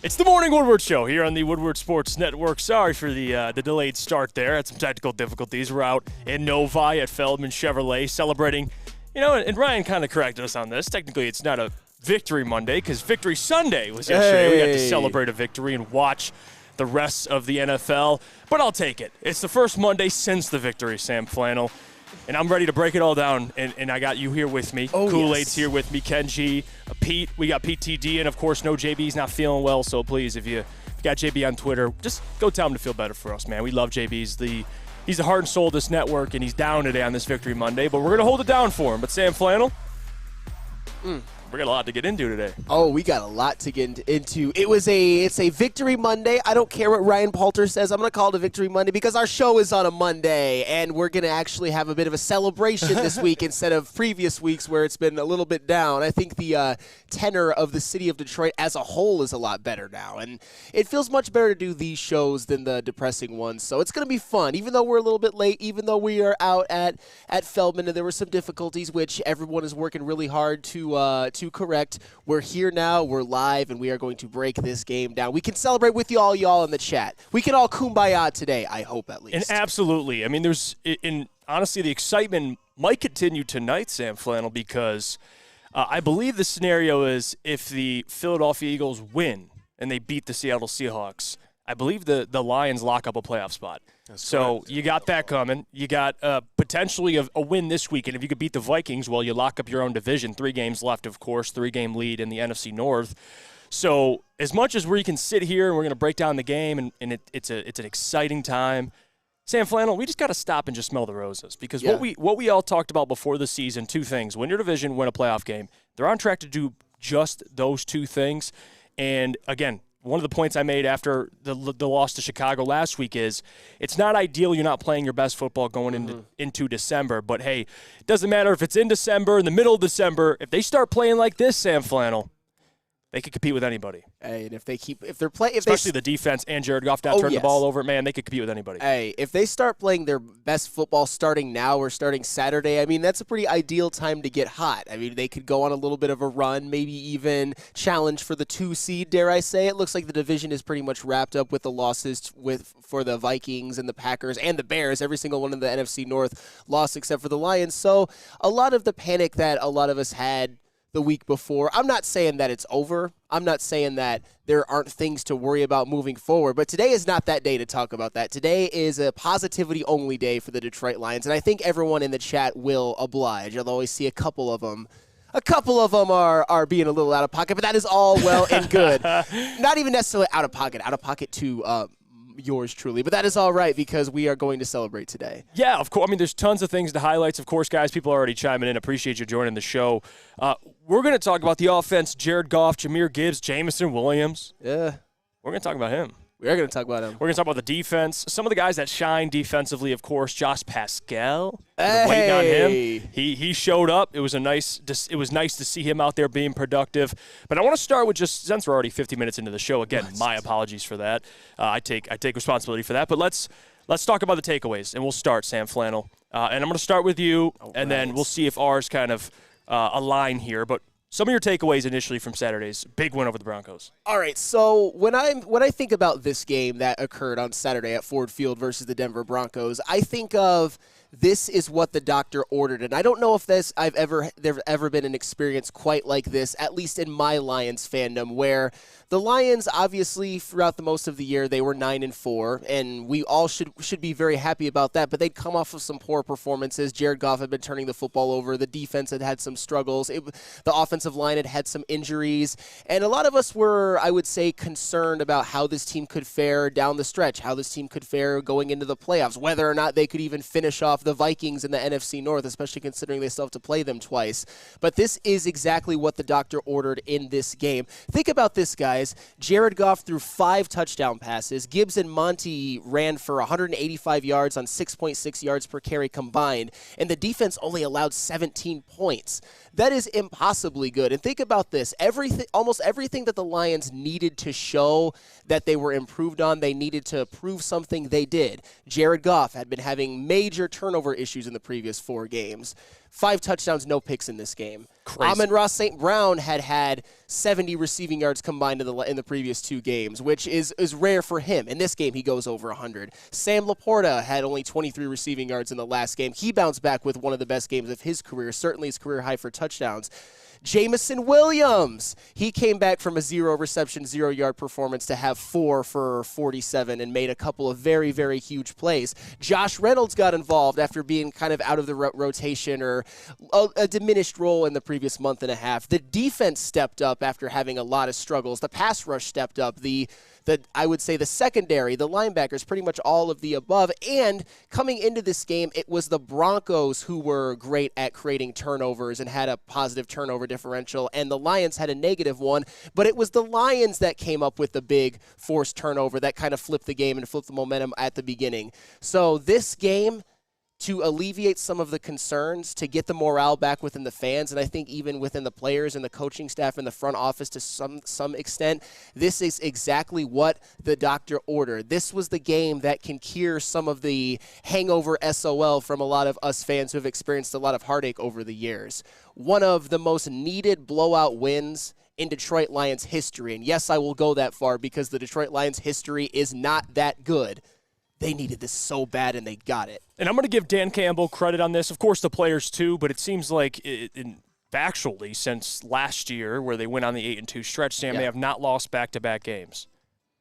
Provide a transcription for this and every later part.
It's the Morning Woodward Show here on the Woodward Sports Network. Sorry for the delayed start there. Had some technical difficulties. We're out in Novi at Feldman Chevrolet celebrating, and Ryan kind of corrected us on this. Technically, it's not a Victory Monday because Victory Sunday was yesterday. We got to celebrate a victory and watch the rest of the NFL. But I'll take it. It's the first Monday since the victory, Sam Flannel. And I'm ready to break it all down, and I got you here with me. Kool-Aid's here with me, Kenji, Pete. We got PTD, and, of course, no JB's not feeling well, so please, if you got JB on Twitter, just go tell him to feel better for us, man. We love JB. He's the heart and soul of this network, and he's down today on this Victory Monday, but we're going to hold it down for him. But Sam Flannel, we got a lot to get into today. Oh, we got a lot to get into. It's a Victory Monday. I don't care what Ryan Poulter says. I'm going to call it a Victory Monday because our show is on a Monday, and we're going to actually have a bit of a celebration this week instead of previous weeks where it's been a little bit down. I think the tenor of the city of Detroit as a whole is a lot better now, and it feels much better to do these shows than the depressing ones. So it's going to be fun, even though we're a little bit late, even though we are out at Feldman, and there were some difficulties, which everyone is working really hard to correct. We're here now, we're live, and we are going to break this game down. We can celebrate with y'all in the chat. We can all kumbaya today, I hope, at least. And absolutely. I mean, honestly, the excitement might continue tonight, Sam Flannel, because I believe the scenario is if the Philadelphia Eagles win and they beat the Seattle Seahawks, I believe the Lions lock up a playoff spot. So you got that coming. You got potentially a win this week. And if you could beat the Vikings, well, you lock up your own division. 3 games left, of course, 3-game lead in the NFC North. So as much as we can sit here and we're going to break down the game, and it's an exciting time, Sam Flannel, we just got to stop and just smell the roses. Because what we all talked about before the season, 2 things. Win your division, win a playoff game. They're on track to do just those 2 things. And, again, one of the points I made after the loss to Chicago last week is it's not ideal you're not playing your best football going into December. But, hey, it doesn't matter if it's in December, in the middle of December. If they start playing like this, Sam Flannel, they could compete with anybody. Hey, and especially the defense and Jared Goff not turning the ball over, man, they could compete with anybody. Hey, if they start playing their best football starting now or starting Saturday, I mean, that's a pretty ideal time to get hot. I mean, they could go on a little bit of a run, maybe even challenge for the 2 seed, dare I say. It looks like the division is pretty much wrapped up with the losses for the Vikings and the Packers and the Bears. Every single one in the NFC North lost except for the Lions. So a lot of the panic that a lot of us had the week before, I'm not saying that it's over. I'm not saying that there aren't things to worry about moving forward, but today is not that day to talk about that. Today is a positivity-only day for the Detroit Lions, and I think everyone in the chat will oblige. You'll always see a couple of them are being a little out of pocket, but that is all well and good. Not even necessarily out of pocket to yours truly, but that is all right because we are going to celebrate today. Yeah, of course. I mean, there's tons of things to highlights. Of course, guys, people are already chiming in. Appreciate you joining the show. We're going to talk about the offense, Jared Goff, Jahmyr Gibbs, Jameson Williams. Yeah. We're going to talk about him. We are going to talk about him. We're going to talk about the defense. Some of the guys that shine defensively, of course, Josh Pascal. Hey. Waiting on him. He showed up. It was nice to see him out there being productive. But I want to start with just, since we're already 50 minutes into the show, again, my apologies for that. I take responsibility for that. But let's talk about the takeaways, and we'll start, Sam Flannel. And I'm going to start with you, and then we'll see if ours kind of align here. But some of your takeaways initially from Saturday's big win over the Broncos. All right, so when I think about this game that occurred on Saturday at Ford Field versus the Denver Broncos, I think of this is what the doctor ordered. And I don't know if there's ever been an experience quite like this, at least in my Lions fandom, where the Lions, obviously, throughout the most of the year, they were 9-4, and we all should be very happy about that. But they'd come off of some poor performances. Jared Goff had been turning the football over. The defense had some struggles. The offensive line had some injuries. And a lot of us were, I would say, concerned about how this team could fare down the stretch, how this team could fare going into the playoffs, whether or not they could even finish off the Vikings in the NFC North, especially considering they still have to play them twice. But this is exactly what the doctor ordered in this game. Think about this, guys. Jared Goff threw 5 touchdown passes. Gibbs and Monty ran for 185 yards on 6.6 yards per carry combined, and the defense only allowed 17 points. That is impossibly good. And think about this. Almost everything that the Lions needed to show that they were improved on, they needed to prove something, they did. Jared Goff had been having major turnover issues in the previous 4 games. 5 touchdowns, no picks in this game. Crazy. Amon-Ra St. Brown had 70 receiving yards combined in the previous 2 games, which is rare for him. In this game, he goes over 100. Sam Laporta had only 23 receiving yards in the last game. He bounced back with one of the best games of his career, certainly his career high for touchdowns. Jamison Williams, he came back from a 0 reception, 0-yard performance to have 4 for 47 and made a couple of very, very huge plays. Josh Reynolds got involved after being kind of out of the rotation or a diminished role in the previous month and a half. The defense stepped up after having a lot of struggles. The pass rush stepped up. I would say the secondary, the linebackers, pretty much all of the above. And coming into this game, it was the Broncos who were great at creating turnovers and had a positive turnover differential, and the Lions had a negative one. But it was the Lions that came up with the big forced turnover that kind of flipped the game and flipped the momentum at the beginning. So this game, to alleviate some of the concerns, to get the morale back within the fans, and I think even within the players and the coaching staff and the front office to some extent, this is exactly what the doctor ordered. This was the game that can cure some of the hangover SOL from a lot of us fans who have experienced a lot of heartache over the years. One of the most needed blowout wins in Detroit Lions history, and yes, I will go that far because the Detroit Lions history is not that good. They needed this so bad, and they got it. And I'm going to give Dan Campbell credit on this. Of course, the players too, but it seems like factually since last year where they went on the 8-2 stretch, Sam, they have not lost back-to-back games.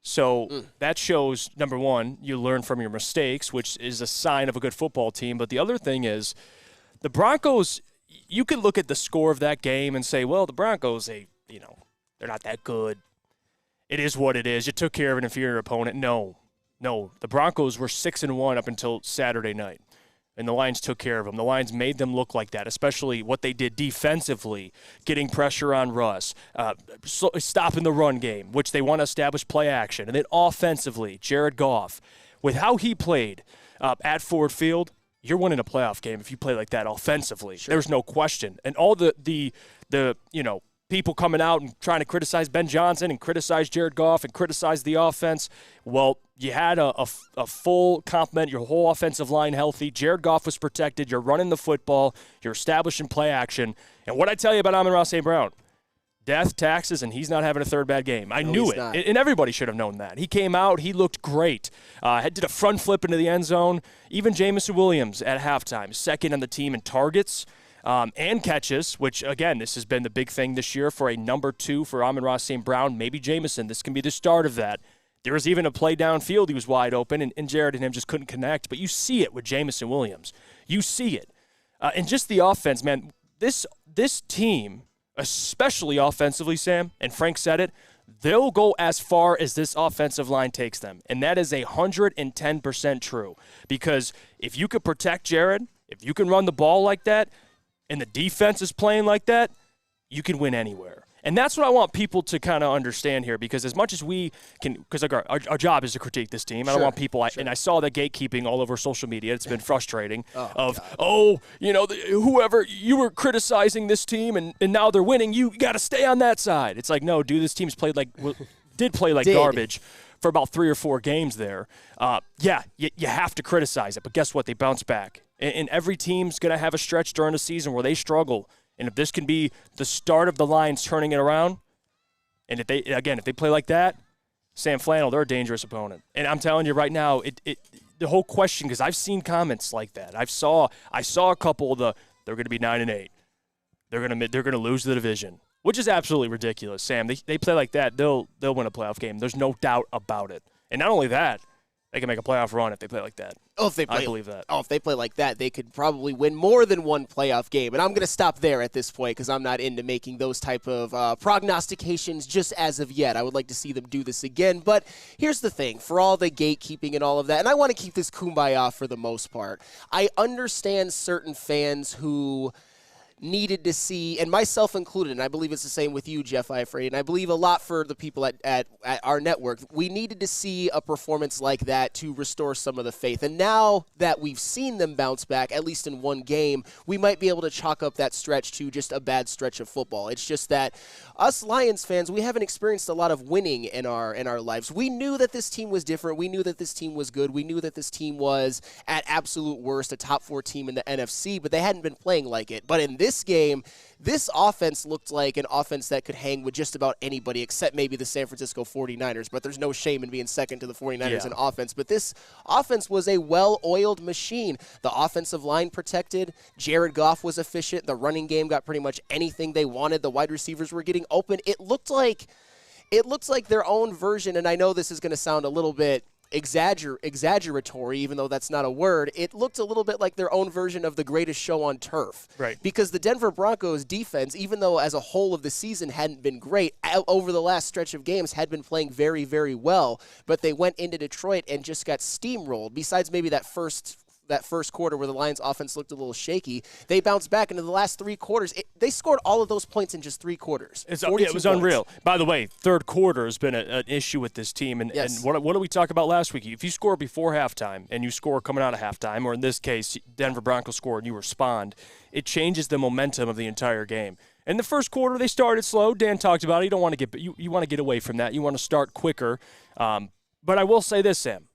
So that shows, number one, you learn from your mistakes, which is a sign of a good football team. But the other thing is the Broncos, you could look at the score of that game and say, well, the Broncos, they're not that good. It is what it is. You took care of an inferior opponent. No, the Broncos were 6-1 up until Saturday night, and the Lions took care of them. The Lions made them look like that, especially what they did defensively, getting pressure on Russ, stopping the run game, which they want to establish play action. And then offensively, Jared Goff, with how he played at Ford Field, you're winning a playoff game if you play like that offensively. Sure. There's no question. And all the people coming out and trying to criticize Ben Johnson and criticize Jared Goff and criticize the offense, well, you had a full complement, your whole offensive line healthy. Jared Goff was protected. You're running the football. You're establishing play action. And what I tell you about Amon-Ra St. Brown, death, taxes, and he's not having a third bad game. I knew it, and everybody should have known that. He came out. He looked great. Did a front flip into the end zone. Even Jamison Williams at halftime, second on the team in targets. And catches, which, again, this has been the big thing this year for a number 2 for Amon-Ra St. Brown, maybe Jamison. This can be the start of that. There was even a play downfield. He was wide open, and Jared and him just couldn't connect. But you see it with Jamison Williams. You see it. And just the offense, man, this team, especially offensively, Sam, and Frank said it, they'll go as far as this offensive line takes them. And that is 110% true. Because if you could protect Jared, if you can run the ball like that, and the defense is playing like that, you can win anywhere. And that's what I want people to kind of understand here, because as much as we can, because our job is to critique this team, I don't want people, and I saw that gatekeeping all over social media. It's been frustrating whoever, you were criticizing this team and now they're winning, you got to stay on that side. It's like, no, dude, this team's did play like garbage for about 3 or 4 games there. You have to criticize it, but guess what? They bounce back. And every team's going to have a stretch during the season where they struggle. And if this can be the start of the Lions turning it around, and if they play like that, Sam Flannel, they're a dangerous opponent. And I'm telling you right now, the whole question, because I've seen comments like that. I saw a couple of they're going to be 9-8. They're going to lose the division, which is absolutely ridiculous. Sam, they play like that, they'll win a playoff game. There's no doubt about it. And not only that, they can make a playoff run if they play like that. I believe that. If they play like that, they could probably win more than one playoff game. And I'm going to stop there at this point because I'm not into making those type of prognostications just as of yet. I would like to see them do this again. But here's the thing. For all the gatekeeping and all of that, and I want to keep this kumbaya for the most part, I understand certain fans who needed to see, and myself included, and I believe it's the same with you, Jeff Eifrey, and I believe a lot for the people at our network, we needed to see a performance like that to restore some of the faith. And now that we've seen them bounce back, at least in one game, we might be able to chalk up that stretch to just a bad stretch of football. It's just that us Lions fans, we haven't experienced a lot of winning in our lives. We knew that this team was different. We knew that this team was good. We knew that this team was, at absolute worst, a top 4 team in the NFC, but they hadn't been playing like it. But in this game, this offense looked like an offense that could hang with just about anybody except maybe the San Francisco 49ers, but there's no shame in being second to the 49ers in offense. But this offense was a well-oiled machine. The offensive line protected. Jared Goff was efficient. The running game got pretty much anything they wanted. The wide receivers were getting open. It looks like their own version, and I know this is going to sound a little bit exaggeratory, even though that's not a word. It looked a little bit like their own version of the greatest show on turf. Right. Because the Denver Broncos defense, even though as a whole of the season hadn't been great, over the last stretch of games had been playing very, very well, but they went into Detroit and just got steamrolled. Besides maybe that first quarter where the Lions offense looked a little shaky, they bounced back into the last 3 quarters. They scored all of those points in just 3 quarters. It was unreal. By the way, third quarter has been an issue with this team. And, yes. and what did we talk about last week? If you score before halftime and you score coming out of halftime, or in this case, Denver Broncos score and you respond, it changes the momentum of the entire game. In the first quarter, they started slow. Dan talked about it. You don't want to you want to get away from that. You want to start quicker. But I will say this, Sam.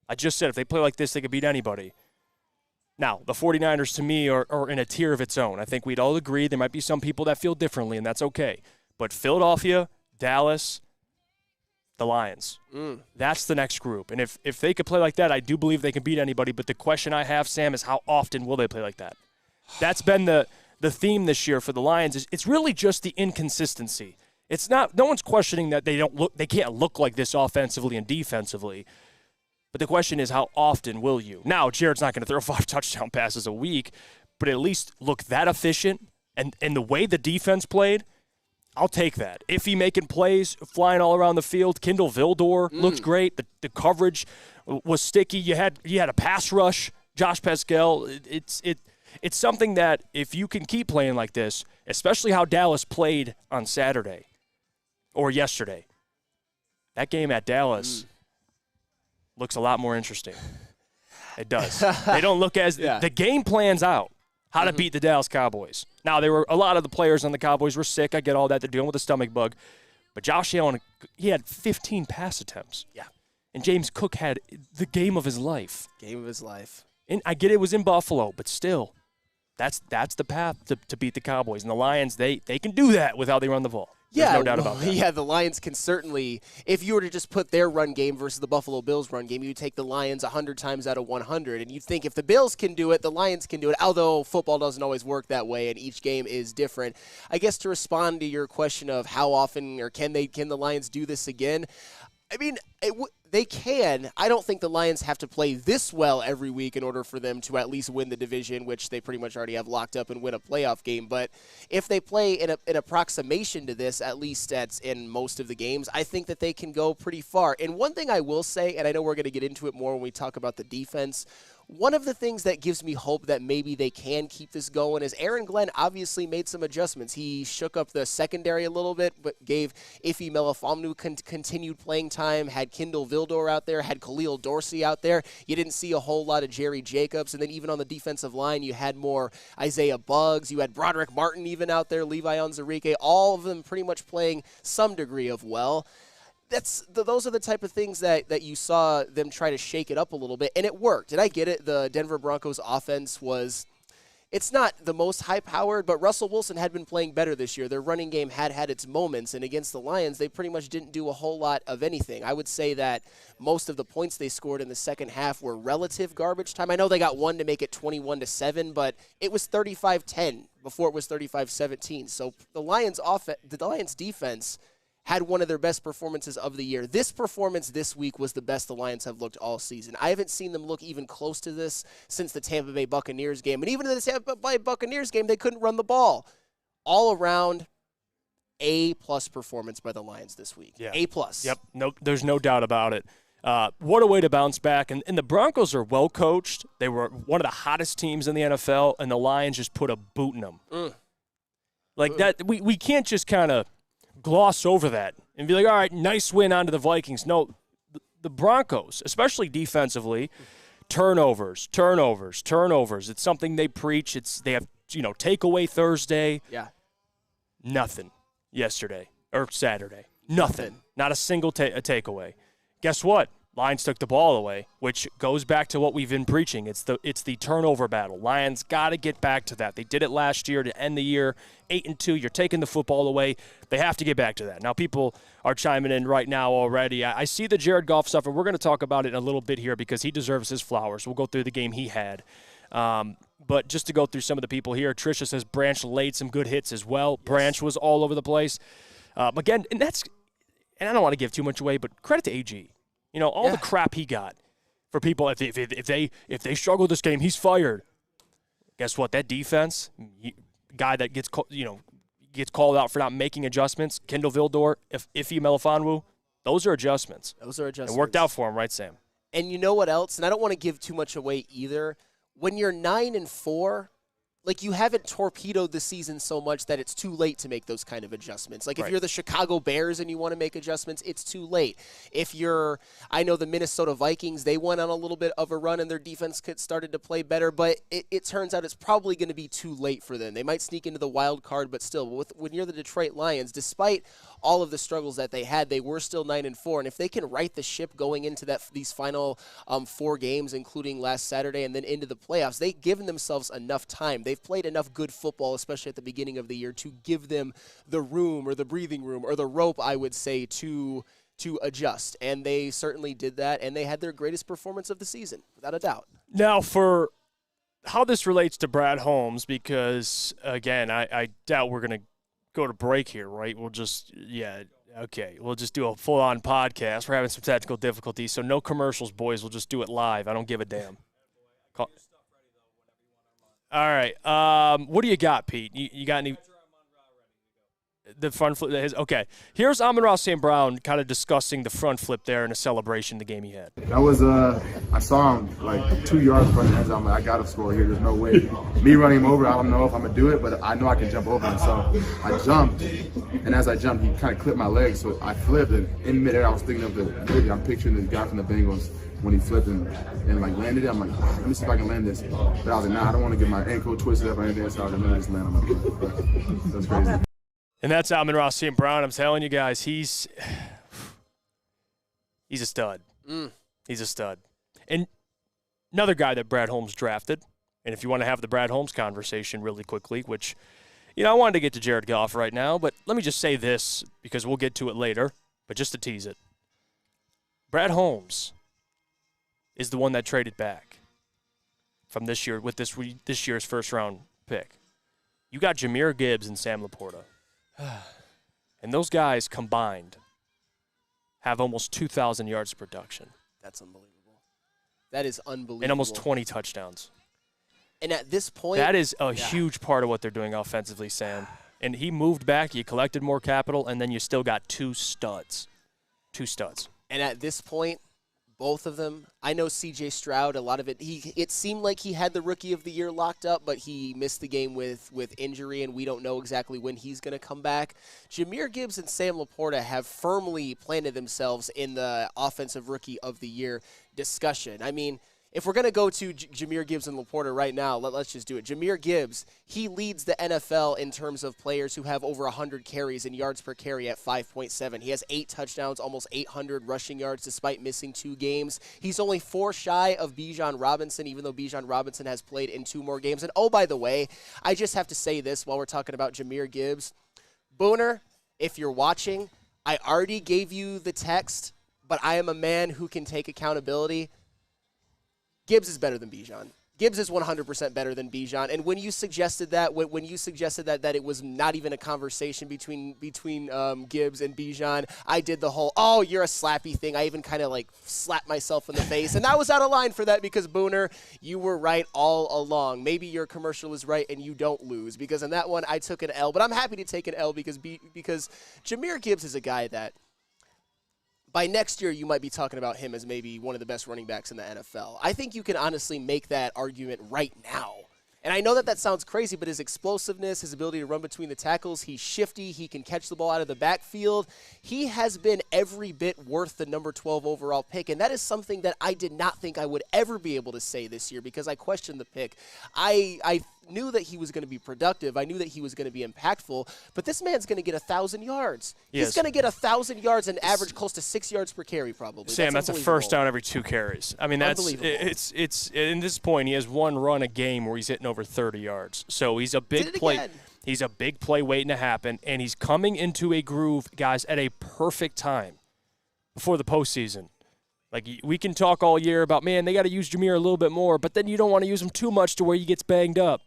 I just said if they play like this, they could beat anybody. Now, the 49ers, to me, are in a tier of its own. I think we'd all agree there might be some people that feel differently, and that's okay. But Philadelphia, Dallas, the Lions, that's the next group. And if they could play like that, I do believe they can beat anybody. But the question I have, Sam, is how often will they play like that? That's been the theme this year for the Lions. It's really just the inconsistency. It's not – no one's questioning that they can't look like this offensively and defensively. But the question is, how often will you? Now, Jared's not going to throw 5 touchdown passes a week, but at least look that efficient. And the way the defense played, I'll take that. If he making plays, flying all around the field, Kindle Vildor looked great. The coverage was sticky. You had a pass rush, Josh Pascal. It's something that if you can keep playing like this, especially how Dallas played on Saturday or yesterday, that game at Dallas looks a lot more interesting. It does. They don't look as the game plans out how to beat the Dallas Cowboys. Now, there were a lot of the players on the Cowboys were sick. I get all that. They're dealing with a stomach bug. But Josh Allen, he had 15 pass attempts. Yeah. And James Cook had the game of his life. Game of his life. And I get it was in Buffalo, but still, that's the path to beat the Cowboys. And the Lions, they can do that with how they run the ball. There's no doubt about that. Yeah, the Lions can certainly, if you were to just put their run game versus the Buffalo Bills run game, you'd take the Lions 100 times out of 100. And you'd think if the Bills can do it, the Lions can do it, although football doesn't always work that way and each game is different. I guess to respond to your question of how often or can the Lions do this again, I mean, they can. I don't think the Lions have to play this well every week in order for them to at least win the division, which they pretty much already have locked up and win a playoff game. But if they play in an approximation to this, at least that's in most of the games, I think that they can go pretty far. And one thing I will say, and I know we're going to get into it more when we talk about the defense, one of the things that gives me hope that maybe they can keep this going is Aaron Glenn obviously made some adjustments. He shook up the secondary a little bit, but gave Ife Melifonwu continued playing time, had Kindle Vildor out there, had Khalil Dorsey out there. You didn't see a whole lot of Jerry Jacobs, and then even on the defensive line, you had more Isaiah Buggs. You had Broderick Martin even out there, Levi Onwuzurike, all of them pretty much playing some degree of well. Those are the type of things that you saw them try to shake it up a little bit, and it worked. And I get it. The Denver Broncos offense it's not the most high-powered, but Russell Wilson had been playing better this year. Their running game had its moments, and against the Lions, they pretty much didn't do a whole lot of anything. I would say that most of the points they scored in the second half were relative garbage time. I know they got one to make it 21-7, but it was 35-10 before it was 35-17. So the Lions defense had one of their best performances of the year. This performance this week was the best the Lions have looked all season. I haven't seen them look even close to this since the Tampa Bay Buccaneers game. And even in the Tampa Bay Buccaneers game, they couldn't run the ball. All around, A-plus performance by the Lions this week. Yeah. A-plus. Yep. No, there's no doubt about it. What a way to bounce back. And the Broncos are well coached. They were one of the hottest teams in the NFL, and the Lions just put a boot in them. That, we can't just kind of gloss over that and be like, all right, nice win onto the Vikings. No, the Broncos, especially defensively, turnovers. It's something they preach. They have, takeaway Thursday. Yeah. Nothing yesterday or Saturday. Nothing. Not a single takeaway. Guess what? Lions took the ball away, which goes back to what we've been preaching. It's the turnover battle. Lions got to get back to that. They did it last year to end the year 8-2. You're taking the football away. They have to get back to that. Now, people are chiming in right now already. I see the Jared Goff stuff, and we're going to talk about it in a little bit here because he deserves his flowers. We'll go through the game he had. But just to go through some of the people here, Tricia says Branch laid some good hits as well. Yes. Branch was all over the place. Again, and I don't want to give too much away, but credit to AG. All the crap he got for people. If they struggle this game, he's fired. Guess what? That defense, guy that gets called out for not making adjustments, Kendall Vildor, Ife Melifonwu, those are adjustments. It worked out for him, right, Sam? And you know what else? And I don't want to give too much away either. When you're 9-4, like, you haven't torpedoed the season so much that it's too late to make those kind of adjustments. Like, if you're the Chicago Bears and you want to make adjustments, it's too late. I know the Minnesota Vikings, they went on a little bit of a run and their defense started to play better, but it turns out it's probably going to be too late for them. They might sneak into the wild card, but still, when you're the Detroit Lions, despite all of the struggles that they had, they were still 9-4. And if they can right the ship going into these final 4 games, including last Saturday and then into the playoffs, they've given themselves enough time. They've played enough good football, especially at the beginning of the year, to give them the room or the breathing room or the rope, I would say, to adjust. And they certainly did that, and they had their greatest performance of the season, without a doubt. Now, for how this relates to Brad Holmes, because, again, I doubt we're going to go to break here, right? We'll just do a full-on podcast. We're having some technical difficulties, so no commercials, boys. We'll just do it live. I don't give a damn. All right. What do you got, Pete? You got any? The front flip. Okay. Here's Amon-Ra St. Brown kind of discussing the front flip there in a celebration the game he had. That was I saw him like 2 yards in front of the end zone. I'm like, I got to score here. There's no way. Me running him over, I don't know if I'm going to do it, but I know I can jump over him. So I jumped, and as I jumped, he kind of clipped my leg. So I flipped, and in midair, I was thinking of the movie. I'm picturing the guy from the Bengals when he flipped and like landed it. I'm like, let me see if I can land this. But I was like, nah, I don't want to get my ankle twisted up or anything. So I was like, let me just land on my foot. That's crazy. And that's Amon-Ra St. Brown. I'm telling you guys, he's a stud. He's a stud. And another guy that Brad Holmes drafted, and if you want to have the Brad Holmes conversation really quickly, which, I wanted to get to Jared Goff right now, but let me just say this because we'll get to it later, but just to tease it. Brad Holmes is the one that traded back from this year with this year's first-round pick. You got Jahmyr Gibbs and Sam Laporta. And those guys combined have almost 2,000 yards of production. That's unbelievable. That is unbelievable. And almost 20 touchdowns. And at this point, that is a huge part of what they're doing offensively, Sam. And he moved back, you collected more capital, and then you still got 2 studs. 2 studs. And at this point, both of them, I know C.J. Stroud, a lot of it seemed like he had the Rookie of the Year locked up, but he missed the game with injury, and we don't know exactly when he's going to come back. Jahmyr Gibbs and Sam Laporta have firmly planted themselves in the Offensive Rookie of the Year discussion. I mean, if we're going to go to Jahmyr Gibbs and Laporta right now, let's just do it. Jahmyr Gibbs, he leads the NFL in terms of players who have over 100 carries and yards per carry at 5.7. He has 8 touchdowns, almost 800 rushing yards despite missing 2 games. He's only 4 shy of Bijan Robinson, even though Bijan Robinson has played in 2 more games. And, oh, by the way, I just have to say this while we're talking about Jahmyr Gibbs. Booner, if you're watching, I already gave you the text, but I am a man who can take accountability. Gibbs is better than Bijan. Gibbs is 100% better than Bijan. And when you suggested that, that it was not even a conversation between Gibbs and Bijan, I did the whole, oh, you're a slappy thing. I even kind of like slapped myself in the face. And I was out of line for that because, Booner, you were right all along. Maybe your commercial is right and you don't lose because in that one I took an L. But I'm happy to take an L because Jahmyr Gibbs is a guy that by next year, you might be talking about him as maybe one of the best running backs in the NFL. I think you can honestly make that argument right now. And I know that sounds crazy, but his explosiveness, his ability to run between the tackles, he's shifty, he can catch the ball out of the backfield. He has been every bit worth the number 12 overall pick, and that is something that I did not think I would ever be able to say this year because I questioned the pick. I knew that he was going to be productive. I knew that he was going to be impactful. But this man's going to get 1,000 yards. Yes. He's going to get 1,000 yards and average close to 6 yards per carry, probably. Sam, that's a first down every 2 carries. I mean, that's it's in this point he has one run a game where he's hitting over 30 yards. So he's a big play. Again. He's a big play waiting to happen, and he's coming into a groove, guys, at a perfect time before the postseason. Like, we can talk all year about, man, they got to use Jameer a little bit more, but then you don't want to use him too much to where he gets banged up.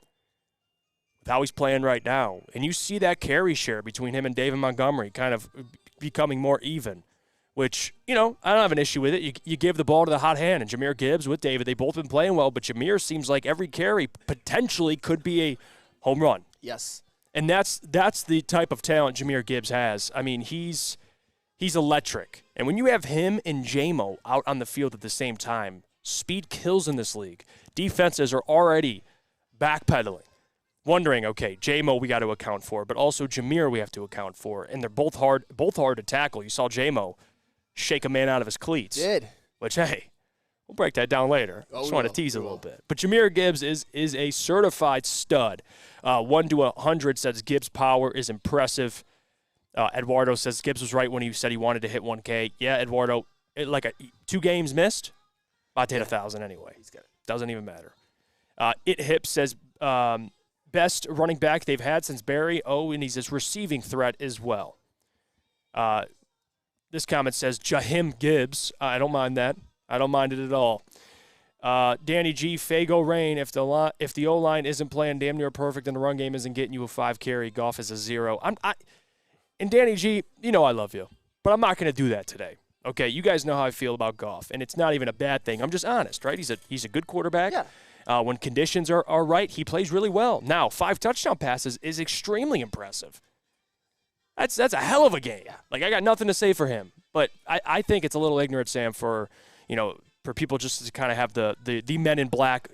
With how he's playing right now, and you see that carry share between him and David Montgomery kind of becoming more even, which, I don't have an issue with it. You give the ball to the hot hand, and Jahmyr Gibbs with David, they've both been playing well, but Jahmyr seems like every carry potentially could be a home run. Yes. And that's the type of talent Jahmyr Gibbs has. I mean, he's electric. And when you have him and J-Mo out on the field at the same time, speed kills in this league. Defenses are already backpedaling, wondering, okay, J-Mo we got to account for, but also Jahmyr we have to account for. And they're both hard to tackle. You saw J-Mo shake a man out of his cleats. Did. Which, hey, we'll break that down later. Just want to tease a little bit. But Jahmyr Gibbs is a certified stud. 1 to 100 says Gibbs' power is impressive. Eduardo says Gibbs was right when he said he wanted to hit 1K. Yeah, Eduardo, 2 games missed, about to hit 1,000 anyway. He's got it. Doesn't even matter. It Hip says best running back they've had since Barry. Oh, and he's his receiving threat as well. This comment says Jaheim Gibbs. I don't mind that. I don't mind it at all. Danny G, Fago Rain. If the O-line isn't playing damn near perfect and the run game isn't getting you a 5 carry, Goff is a 0. And Danny G, I love you, but I'm not going to do that today. Okay, you guys know how I feel about Goff, and it's not even a bad thing. I'm just honest, right? He's a good quarterback. Yeah. When conditions are right, he plays really well. Now, 5 touchdown passes is extremely impressive. That's a hell of a game. Like, I got nothing to say for him, but I think it's a little ignorant, Sam, for people just to kind of have the men in black,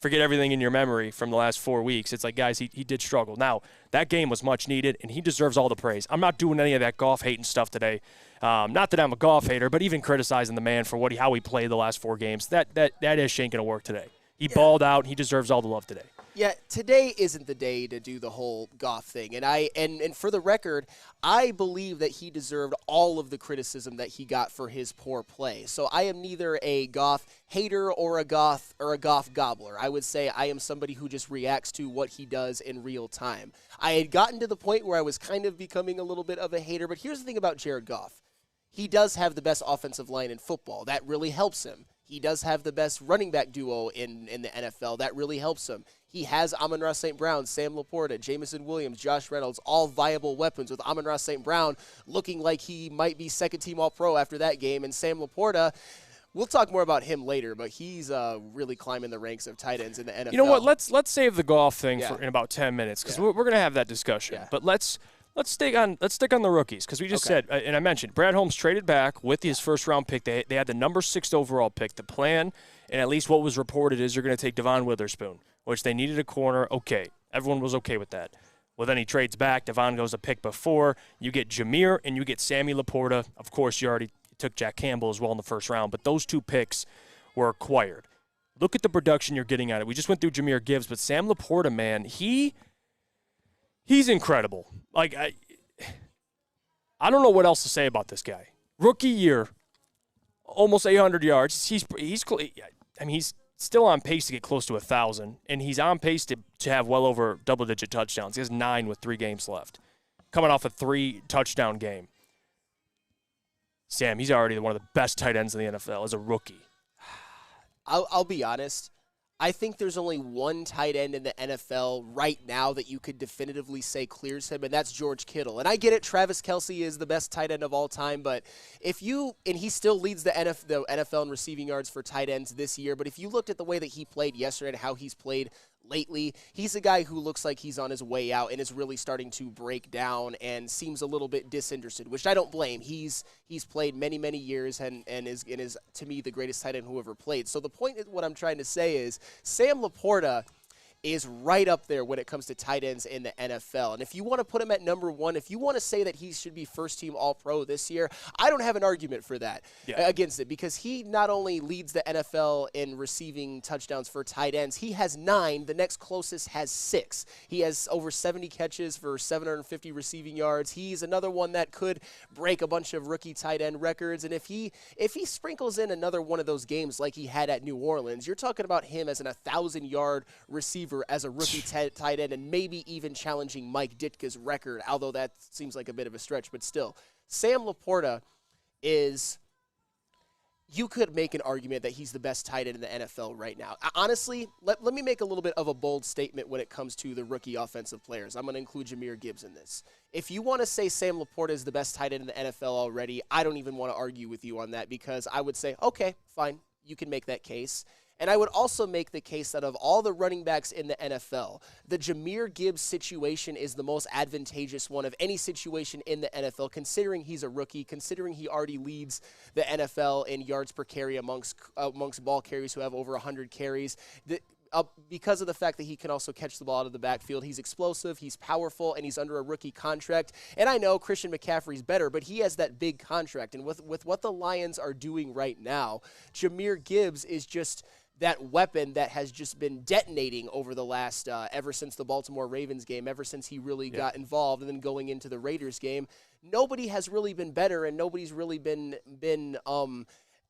forget everything in your memory from the last 4 weeks. It's like, guys, he did struggle. Now, that game was much needed, and he deserves all the praise. I'm not doing any of that Goff hating stuff today. Not that I'm a Goff hater, but even criticizing the man for how he played the last 4 games. That ish ain't going to work today. He balled out. He deserves all the love today. Yeah, today isn't the day to do the whole Goff thing. And for the record, I believe that he deserved all of the criticism that he got for his poor play. So I am neither a Goff hater or a Goff gobbler. I would say I am somebody who just reacts to what he does in real time. I had gotten to the point where I was kind of becoming a little bit of a hater, but here's the thing about Jared Goff. He does have the best offensive line in football. That really helps him. He does have the best running back duo in the NFL. That really helps him. He has Amon-Ra St. Brown, Sam Laporta, Jamison Williams, Josh Reynolds, all viable weapons, with Amon-Ra St. Brown looking like he might be second-team All-Pro after that game. And Sam Laporta, we'll talk more about him later, but he's really climbing the ranks of tight ends in the NFL. You know what? Let's save the Goff thing for in about 10 minutes because we're going to have that discussion. Yeah. But let's stick on the rookies because we just said, and I mentioned, Brad Holmes traded back with his first-round pick. They had the number 6 overall pick. The plan, and at least what was reported, is you're going to take Devon Witherspoon, which they needed a corner. Okay, everyone was okay with that. Well, then he trades back. Devon goes a pick before. You get Jahmyr and you get Sammy Laporta. Of course, you already took Jack Campbell as well in the first round, but those 2 picks were acquired. Look at the production you're getting out of it. We just went through Jahmyr Gibbs, but Sam Laporta, man, he's incredible. Like, I don't know what else to say about this guy. Rookie year, almost 800 yards. He's still on pace to get close to 1,000, and he's on pace to have well over double-digit touchdowns. He has 9 with 3 games left, coming off a 3-touchdown game. Sam, he's already one of the best tight ends in the NFL as a rookie. I'll be honest. I think there's only one tight end in the NFL right now that you could definitively say clears him, and that's George Kittle. And I get it, Travis Kelce is the best tight end of all time, but and he still leads the NFL in receiving yards for tight ends this year, but if you looked at the way that he played yesterday and how he's played lately, he's a guy who looks like he's on his way out and is really starting to break down and seems a little bit disinterested, which I don't blame. He's played many, many years and is to me the greatest tight end who ever played. So the point of what I'm trying to say is Sam Laporta is right up there when it comes to tight ends in the NFL. And if you want to put him at number one, if you want to say that he should be first-team All-Pro this year, I don't have an argument for that against it, because he not only leads the NFL in receiving touchdowns for tight ends, he has 9. The next closest has 6. He has over 70 catches for 750 receiving yards. He's another one that could break a bunch of rookie tight end records. And if he sprinkles in another one of those games like he had at New Orleans, you're talking about him as an 1,000-yard receiver as a rookie tight end, and maybe even challenging Mike Ditka's record, although that seems like a bit of a stretch, but still. Sam Laporta is, you could make an argument that he's the best tight end in the NFL right now. Honestly, let me make a little bit of a bold statement when it comes to the rookie offensive players. I'm going to include Jahmyr Gibbs in this. If you want to say Sam Laporta is the best tight end in the NFL already, I don't even want to argue with you on that, because I would say, okay, fine, you can make that case. And I would also make the case that of all the running backs in the NFL, the Jahmyr Gibbs situation is the most advantageous one of any situation in the NFL, considering he's a rookie, considering he already leads the NFL in yards per carry amongst ball carriers who have over 100 carries. Because of the fact that he can also catch the ball out of the backfield. He's explosive, he's powerful, and he's under a rookie contract. And I know Christian McCaffrey's better, but he has that big contract. And with what the Lions are doing right now, Jahmyr Gibbs is just that weapon that has just been detonating over the last, ever since the Baltimore Ravens game, ever since he really got involved, and then going into the Raiders game. Nobody has really been better, and nobody's really been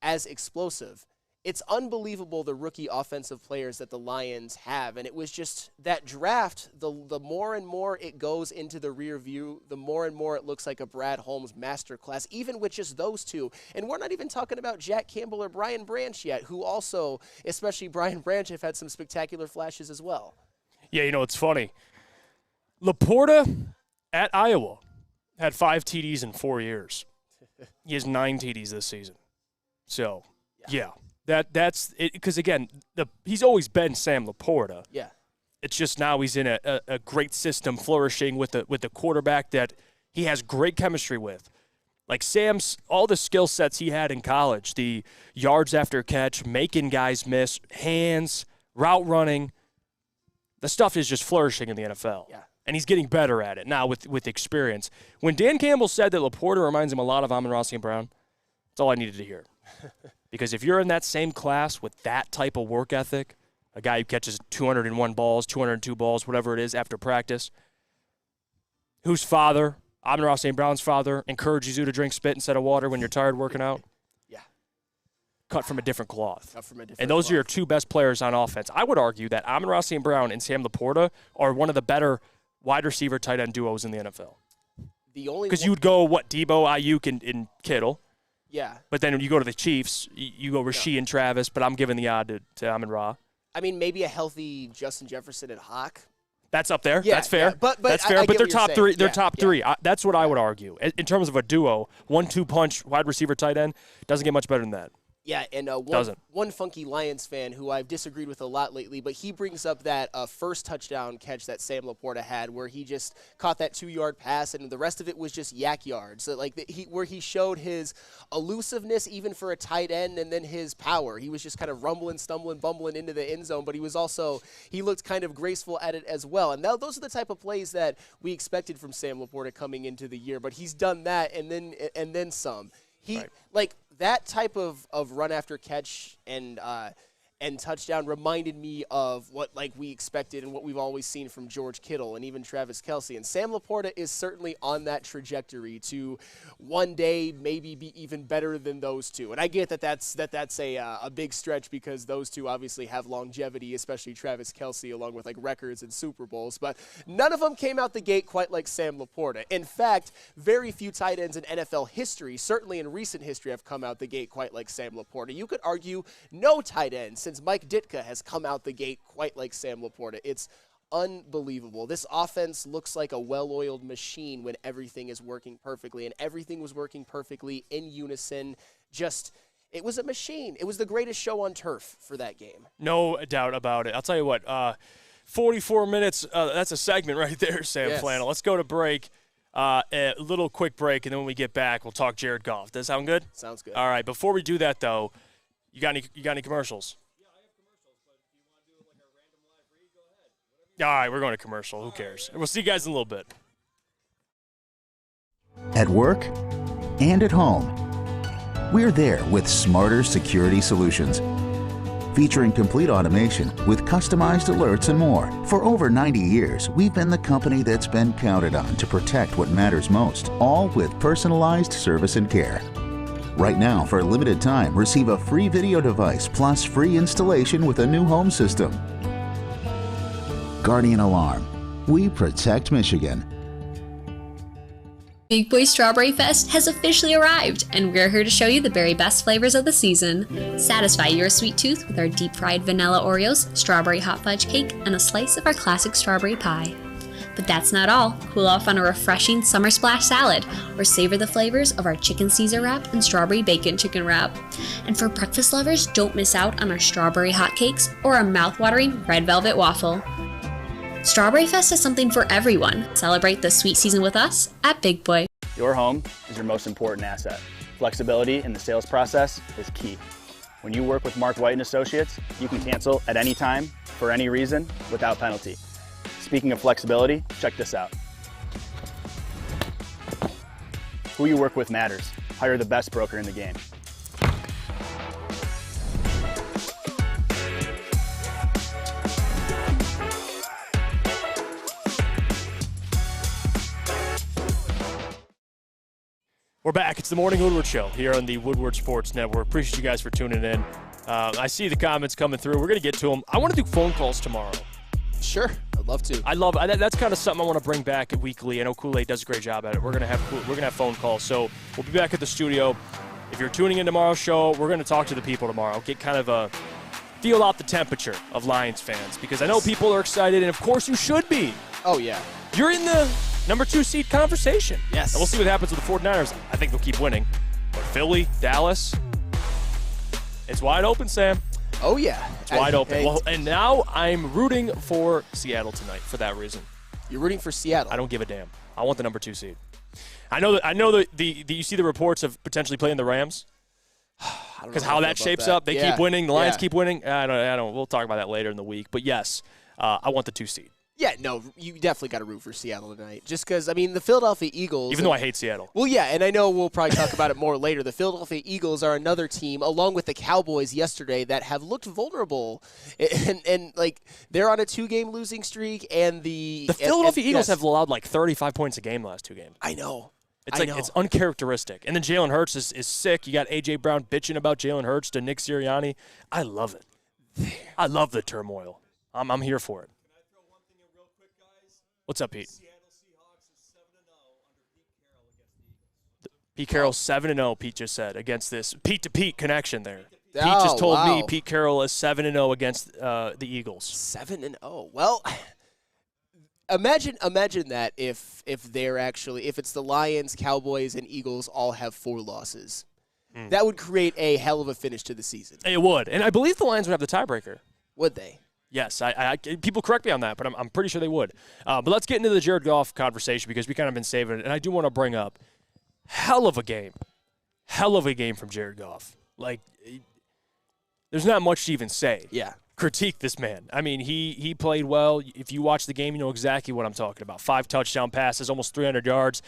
as explosive. It's unbelievable, the rookie offensive players that the Lions have. And it was just that draft, the more and more it goes into the rear view, the more and more it looks like a Brad Holmes masterclass, even with just those two. And we're not even talking about Jack Campbell or Brian Branch yet, who also, especially Brian Branch, have had some spectacular flashes as well. Yeah, it's funny. Laporta at Iowa had 5 TDs in 4 years. He has 9 TDs this season. So, yeah. That's it, because again, he's always been Sam Laporta. Yeah, it's just now he's in a great system, flourishing with the quarterback that he has great chemistry with. Like Sam's, all the skill sets he had in college, the yards after catch, making guys miss, hands, route running, the stuff is just flourishing in the NFL. Yeah. And he's getting better at it now with experience. When Dan Campbell said that Laporta reminds him a lot of Amon-Ra St. Brown, that's all I needed to hear. Because if you're in that same class with that type of work ethic, a guy who catches 201 balls, 202 balls, whatever it is after practice, whose father, Amon-Ra St. Brown's father, encourages you to drink spit instead of water when you're tired working out, cut from a different cloth. And those are your 2 best players on offense. I would argue that Amon-Ra St. Brown and Sam Laporta are one of the better wide receiver tight end duos in the NFL. Because you would go, Debo, Ayuk, and Kittle. Yeah. But then when you go to the Chiefs, you go Rasheed and Travis, but I'm giving the odd to Amon-Ra. I mean, maybe a healthy Justin Jefferson and Hawk. That's up there. That's fair. Yeah, but that's fair. But they're top 3. They're top 3. Yeah. That's what I would argue. In terms of a duo, 1-2 punch, wide receiver, tight end, doesn't get much better than that. Yeah, and one funky Lions fan who I've disagreed with a lot lately, but he brings up that first touchdown catch that Sam Laporta had, where he just caught that 2-yard pass, and the rest of it was just yak yards. So where he showed his elusiveness even for a tight end, and then his power. He was just kind of rumbling, stumbling, bumbling into the end zone, but he looked kind of graceful at it as well. And those are the type of plays that we expected from Sam Laporta coming into the year, but he's done that and then some. That type of run after catch and touchdown reminded me of what we expected and what we've always seen from George Kittle and even Travis Kelce. And Sam Laporta is certainly on that trajectory to one day maybe be even better than those two. And I get that's a big stretch, because those two obviously have longevity, especially Travis Kelce, along with records and Super Bowls. But none of them came out the gate quite like Sam Laporta. In fact, very few tight ends in NFL history, certainly in recent history, have come out the gate quite like Sam Laporta. You could argue no tight ends since Mike Ditka has come out the gate quite like Sam Laporta. It's unbelievable. This offense looks like a well-oiled machine when everything is working perfectly, and everything was working perfectly in unison. It was a machine. It was the greatest show on turf for that game. No doubt about it. I'll tell you what, 44 minutes, that's a segment right there, Sam Flannel. Let's go to break. A little quick break, and then when we get back, we'll talk Jared Goff. Does that sound good? Sounds good. All right. Before we do that, though, you got any commercials? All right, we're going to commercial. Who cares? We'll see you guys in a little bit. At work and at home, we're there with smarter security solutions. Featuring complete automation with customized alerts and more. For over 90 years, we've been the company that's been counted on to protect what matters most, all with personalized service and care. Right now, for a limited time, receive a free video device plus free installation with a new home system. Guardian Alarm. We protect Michigan. Big Boy Strawberry Fest has officially arrived, and we're here to show you the very best flavors of the season. Satisfy your sweet tooth with our deep-fried vanilla Oreos, strawberry hot fudge cake, and a slice of our classic strawberry pie. But that's not all. Cool off on a refreshing summer splash salad, or savor the flavors of our chicken Caesar wrap and strawberry bacon chicken wrap. And for breakfast lovers, don't miss out on our strawberry hotcakes or our mouth-watering red velvet waffle. Strawberry Fest is something for everyone. Celebrate the sweet season with us at Big Boy. Your home is your most important asset. Flexibility in the sales process is key. When you work with Mark White & Associates, you can cancel at any time, for any reason, without penalty. Speaking of flexibility, check this out. Who you work with matters. Hire the best broker in the game. We're back. It's the Morning Woodward Show here on the Woodward Sports Network. Appreciate you guys for tuning in. I see the comments coming through. We're going to get to them. I want to do phone calls tomorrow. Sure, I'd love to. That's kind of something I want to bring back weekly. I know Kool-Aid does a great job at it. We're gonna have phone calls. So we'll be back at the studio. If you're tuning in tomorrow's show, we're going to talk to the people tomorrow. Get kind of feel out the temperature of Lions fans, because I know people are excited, and of course you should be. Oh yeah. You're in the number 2 seed conversation. Yes. And we'll see what happens with the 49ers. I think they'll keep winning. But Philly, Dallas, it's wide open, Sam. Oh, yeah. It's wide open. Well, and now I'm rooting for Seattle tonight for that reason. You're rooting for Seattle? I don't give a damn. I want the number 2 seed. I know that you see the reports of potentially playing the Rams. Because how that shapes up. They keep winning. The Lions keep winning. I don't. We'll talk about that later in the week. But, yes, I want the 2 seed. Yeah, no, you definitely got to root for Seattle tonight. Just because, I mean, the Philadelphia Eagles. Even though I hate Seattle. Well, yeah, and I know we'll probably talk about it more later. The Philadelphia Eagles are another team, along with the Cowboys yesterday, that have looked vulnerable. And like, they're on a 2-game losing streak. And the Philadelphia Eagles have allowed like 35 points a game the last 2 games. I know. It's uncharacteristic. And then Jalen Hurts is sick. You got A.J. Brown bitching about Jalen Hurts to Nick Sirianni. I love it. I love the turmoil. I'm here for it. What's up, Pete? Seattle Seahawks is 7-0 under Pete Carroll against the Eagles. Pete Carroll 7-0, Pete just said, against this Pete-to-Pete connection there. Pete just told me Pete Carroll is 7-0 against the Eagles. 7-0. Well, imagine that if it's the Lions, Cowboys, and Eagles all have 4 losses. That would create a hell of a finish to the season. It would. And I believe the Lions would have the tiebreaker. Would they? Yes, people correct me on that, but I'm pretty sure they would. But let's get into the Jared Goff conversation, because we kind of been saving it. And I do want to bring up, hell of a game from Jared Goff. Like, there's not much to even say. Yeah. Critique this man. I mean, he played well. If you watch the game, you know exactly what I'm talking about. 5 touchdown passes, almost 300 yards.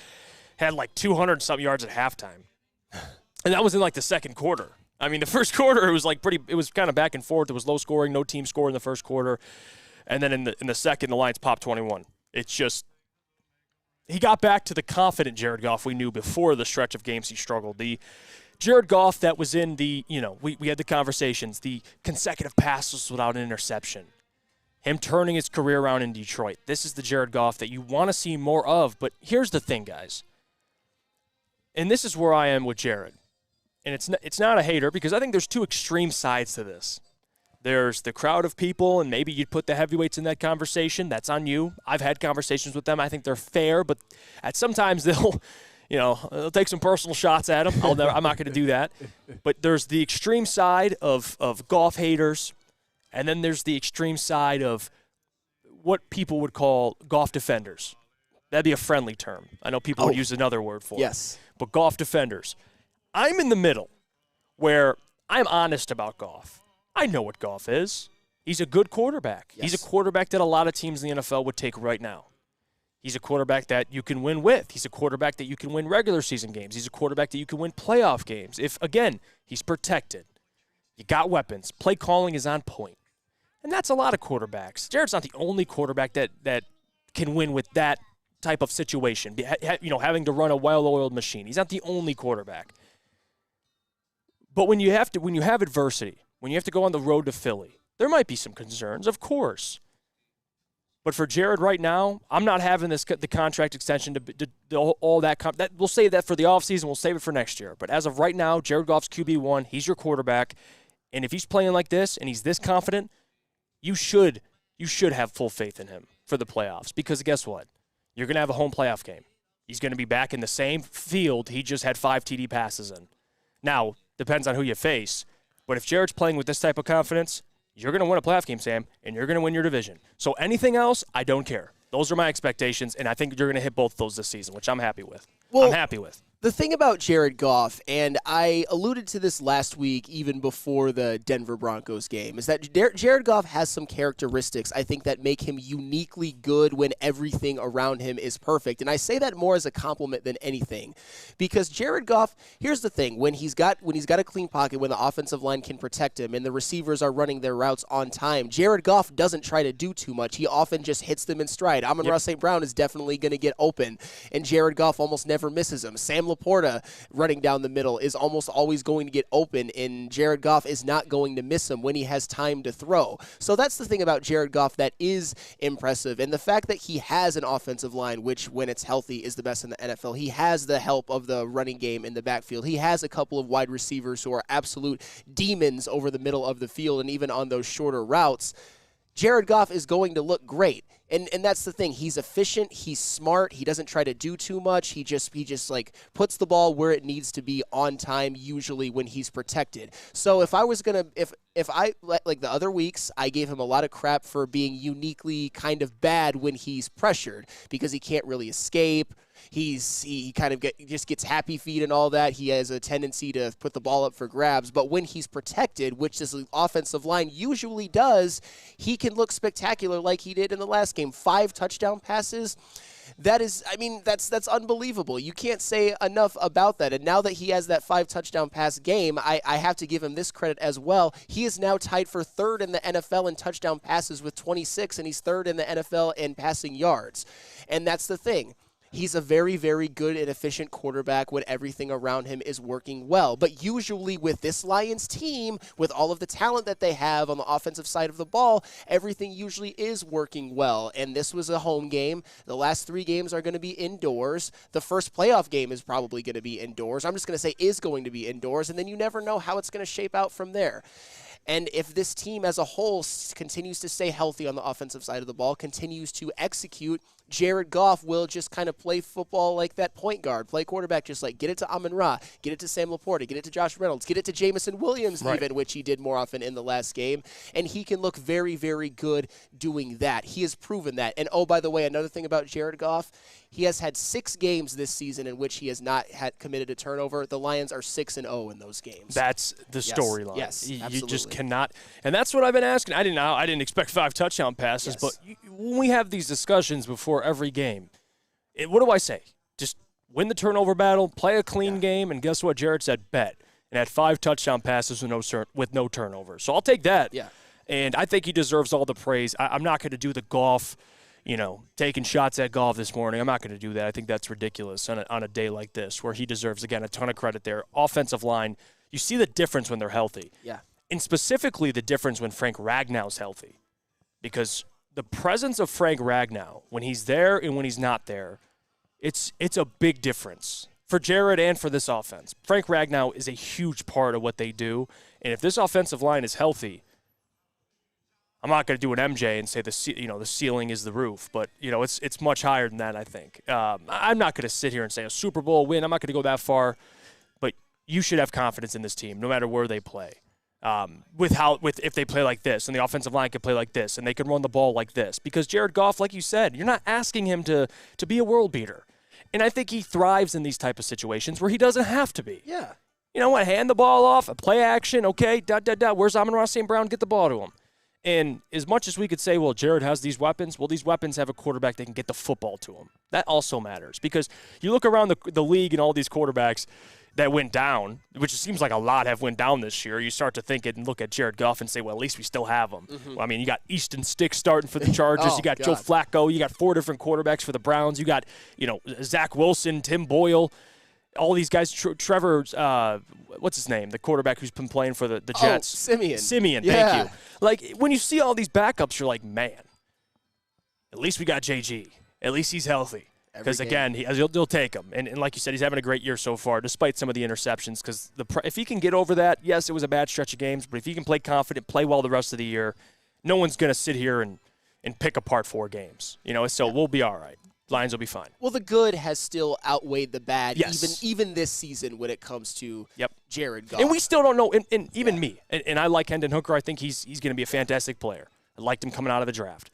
Had like 200-something yards at halftime. And that was in like the second quarter. I mean, the first quarter, it was kind of back and forth. It was low scoring, no team score in the first quarter. And then in the second, the Lions popped 21. It's just, he got back to the confident Jared Goff we knew before the stretch of games he struggled. The Jared Goff that was in the, we had the conversations, the consecutive passes without an interception. Him turning his career around in Detroit. This is the Jared Goff that you want to see more of. But here's the thing, guys. And this is where I am with Jared. And it's not a hater, because I think there's 2 extreme sides to this. There's the crowd of people, and maybe you'd put the heavyweights in that conversation. That's on you. I've had conversations with them. I think they're fair, but sometimes they'll take some personal shots at them. I'm not going to do that. But there's the extreme side of Goff haters, and then there's the extreme side of what people would call Goff defenders. That'd be a friendly term. I know people would use another word for it. Yes. But Goff defenders. I'm in the middle, where I'm honest about Goff. I know what Goff is. He's a good quarterback. Yes. He's a quarterback that a lot of teams in the NFL would take right now. He's a quarterback that you can win with. He's a quarterback that you can win regular season games. He's a quarterback that you can win playoff games. If, again, he's protected. You got weapons. Play calling is on point. And that's a lot of quarterbacks. Jared's not the only quarterback that can win with that type of situation, having to run a well-oiled machine. He's not the only quarterback. But when you have adversity, when you have to go on the road to Philly, there might be some concerns, of course. But for Jared right now, I'm not having the contract extension to all that. We'll save that for the offseason. We'll save it for next year. But as of right now, Jared Goff's QB1. He's your quarterback. And if he's playing like this and he's this confident, you should have full faith in him for the playoffs. Because guess what? You're going to have a home playoff game. He's going to be back in the same field he just had 5 TD passes in. Now, depends on who you face. But if Jared's playing with this type of confidence, you're going to win a playoff game, Sam, and you're going to win your division. So anything else, I don't care. Those are my expectations, and I think you're going to hit both those this season, which I'm happy with. I'm happy with. The thing about Jared Goff, and I alluded to this last week even before the Denver Broncos game, is that Jared Goff has some characteristics, I think, that make him uniquely good when everything around him is perfect. And I say that more as a compliment than anything. Because Jared Goff, here's the thing, when he's got a clean pocket, when the offensive line can protect him and the receivers are running their routes on time, Jared Goff doesn't try to do too much. He often just hits them in stride. Amon-Ra St. Brown is definitely going to get open, and Jared Goff almost never misses him. Sam Laporta running down the middle is almost always going to get open, and Jared Goff is not going to miss him when he has time to throw. So that's the thing about Jared Goff that is impressive. And the fact that he has an offensive line, which when it's healthy is the best in the NFL, he has the help of the running game in the backfield. He has a couple of wide receivers who are absolute demons over the middle of the field and even on those shorter routes. Jared Goff is going to look great. And that's the thing. He's efficient. He's smart. He doesn't try to do too much. He just like puts the ball where it needs to be on time, usually when he's protected. So if I was going to, if I, like the other weeks, I gave him a lot of crap for being uniquely kind of bad when he's pressured because he can't really escape. He kind of just gets happy feet and all that. He has a tendency to put the ball up for grabs. But when he's protected, which the offensive line usually does, he can look spectacular like he did in the last game. 5 touchdown passes. That's unbelievable. You can't say enough about that. And now that he has that 5 touchdown pass game, I have to give him this credit as well. He is now tied for 3rd in the NFL in touchdown passes with 26, and he's 3rd in the NFL in passing yards. And that's the thing. He's a very, very good and efficient quarterback when everything around him is working well. But usually with this Lions team, with all of the talent that they have on the offensive side of the ball, everything usually is working well. And this was a home game. The last 3 games are going to be indoors. The first playoff game is probably going to be indoors. I'm just going to say is going to be indoors, and then you never know how it's going to shape out from there. And if this team as a whole continues to stay healthy on the offensive side of the ball, continues to execute, Jared Goff will just kind of play football like that point guard, play quarterback, just like get it to Amon-Ra, get it to Sam Laporta, get it to Josh Reynolds, get it to Jamison Williams even, which he did more often in the last game. And he can look very, very good doing that. He has proven that. And oh, by the way, another thing about Jared Goff, he has had 6 games this season in which he has not had committed a turnover. The Lions are 6-0 in those games. That's the storyline. Yes, absolutely. You just cannot. And that's what I've been asking. I didn't expect 5 touchdown passes, but when we have these discussions before every game, what do I say? Just win the turnover battle, play a clean game, and guess what? Jared said, bet. And had 5 touchdown passes with no turnovers. So I'll take that. Yeah. And I think he deserves all the praise. I'm not going to do the golf, taking shots at golf this morning. I'm not going to do that. I think that's ridiculous on a day like this where he deserves, again, a ton of credit there. Offensive line, you see the difference when they're healthy. Yeah. And specifically the difference when Frank Ragnow's healthy. Because the presence of Frank Ragnow, when he's there and when he's not there, it's a big difference for Jared and for this offense. Frank Ragnow is a huge part of what they do. And if this offensive line is healthy, I'm not going to do an MJ and say the ceiling is the roof, but it's much higher than that. I think I'm not going to sit here and say a Super Bowl win. I'm not going to go that far, but you should have confidence in this team, no matter where they play. If they play like this, and the offensive line can play like this, and they can run the ball like this, because Jared Goff, like you said, you're not asking him to be a world beater, and I think he thrives in these type of situations where he doesn't have to be. Yeah. You know what? Hand the ball off, a play action. Okay, Where's Amon-Ra St. Brown? Get the ball to him. And as much as we could say, well, Jared has these weapons, well, these weapons have a quarterback that can get the football to him. That also matters because you look around the league and all these quarterbacks that went down, which seems like a lot have went down this year. You start to think it and look at Jared Goff and say, well, at least we still have him. Well, I mean, you got Easton Stick starting for the Chargers. You got Joe Flacco. You got 4 different quarterbacks for the Browns. You got, Zach Wilson, Tim Boyle. All these guys, Trevor's, what's his name? The quarterback who's been playing for the Jets. Simeon, thank you. Like, when you see all these backups, you're like, man, at least we got JG. At least he's healthy. Because, again, he'll take him. And like you said, he's having a great year so far, despite some of the interceptions. Because if he can get over that, yes, it was a bad stretch of games, but if he can play confident, play well the rest of the year, no one's going to sit here and pick apart 4 games. So we'll be all right. Lions will be fine. Well, the good has still outweighed the bad, even this season when it comes to Jared Goff. And we still don't know, and even me, and I like Hendon Hooker. I think he's going to be a fantastic player. I liked him coming out of the draft.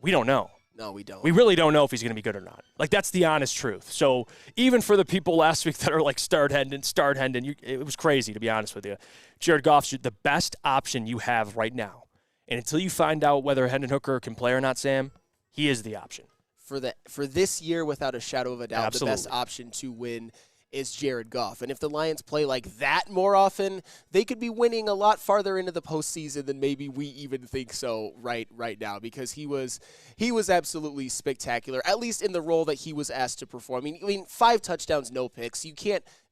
We don't know. No, we don't. We really don't know if he's going to be good or not. Like, that's the honest truth. So even for the people last week that are like, start Hendon, it was crazy, to be honest with you. Jared Goff's the best option you have right now. And until you find out whether Hendon Hooker can play or not, Sam, he is the option. For this year, without a shadow of a doubt, Absolutely. The best option to win is Jared Goff. And if the Lions play like that more often, they could be winning a lot farther into the postseason than maybe we even think so right now, because he was absolutely spectacular, at least in the role that he was asked to perform. I mean, 5 touchdowns, no picks.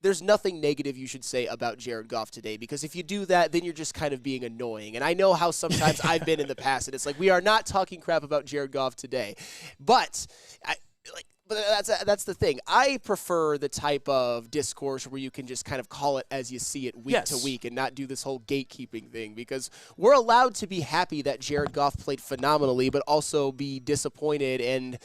There's nothing negative you should say about Jared Goff today, because if you do that, then you're just kind of being annoying. And I know how sometimes I've been in the past, and it's like, we are not talking crap about Jared Goff today. But that's the thing. I prefer the type of discourse where you can just kind of call it as you see it week to week and not do this whole gatekeeping thing, because we're allowed to be happy that Jared Goff played phenomenally, but also be disappointed and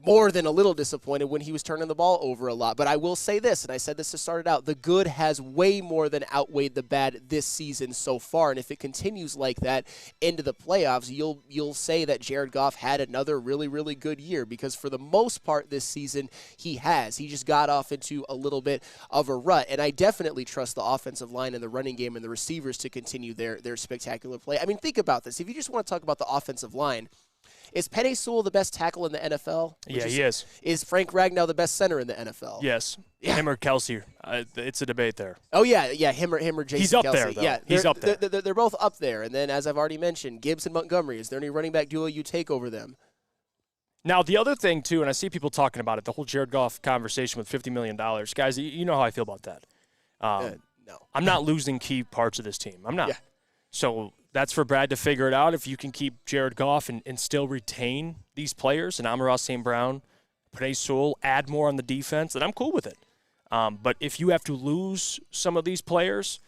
more than a little disappointed when he was turning the ball over a lot. But I will say this, and I said this to start it out, the good has way more than outweighed the bad this season so far. And if it continues like that into the playoffs, you'll say that Jared Goff had another really, really good year, because for the most part this season he has. He just got off into a little bit of a rut. And I definitely trust the offensive line and the running game and the receivers to continue their spectacular play. I mean, think about this. If you just want to talk about the offensive line, is Penei Sewell the best tackle in the NFL? Yeah, he is. Is Frank Ragnow the best center in the NFL? Yes. Yeah. Him or Kelsey. It's a debate there. Oh, yeah, him or Jason Kelsey. He's up there, though. Yeah, he's up there. They're both up there. And then, as I've already mentioned, Gibbs and Montgomery. Is there any running back duo you take over them? Now, the other thing, too, and I see people talking about it, the whole Jared Goff conversation with $50 million. Guys, you know how I feel about that. No. I'm not losing key parts of this team. I'm not. Yeah. So that's for Brad to figure it out. If you can keep Jared Goff and still retain these players, and Amon-Ra St. Brown, Penei Sewell, add more on the defense, then I'm cool with it. But if you have to lose some of these players,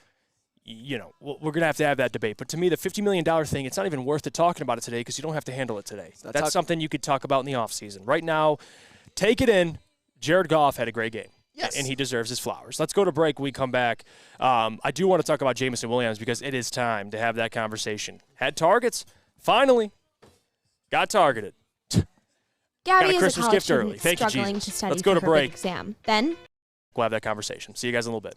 we're going to have that debate. But to me, the $50 million thing, it's not even worth it talking about it today, because you don't have to handle it today. That's something you could talk about in the offseason. Right now, take it in. Jared Goff had a great game. Yes. And he deserves his flowers. Let's go to break. When we come back, I do want to talk about Jameson Williams, because it is time to have that conversation. Had targets. Finally. Got targeted. Gabby got a is a Christmas college gift early. student Thank you, struggling Jesus. to study Let's go for to her break. big exam. Then We'll have that conversation. See you guys in a little bit.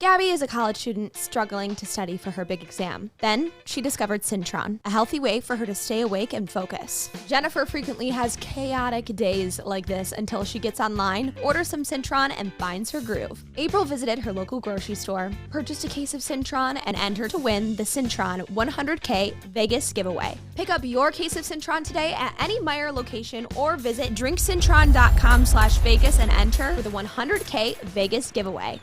Gabby is a college student struggling to study for her big exam. Then she discovered Syntron, a healthy way for her to stay awake and focus. Jennifer frequently has chaotic days like this until she gets online, orders some Syntron, and finds her groove. April visited her local grocery store, purchased a case of Syntron, and entered to win the Syntron 100K Vegas giveaway. Pick up your case of Syntron today at any Meijer location, or visit drinksyntron.com/Vegas and enter for the 100K Vegas giveaway.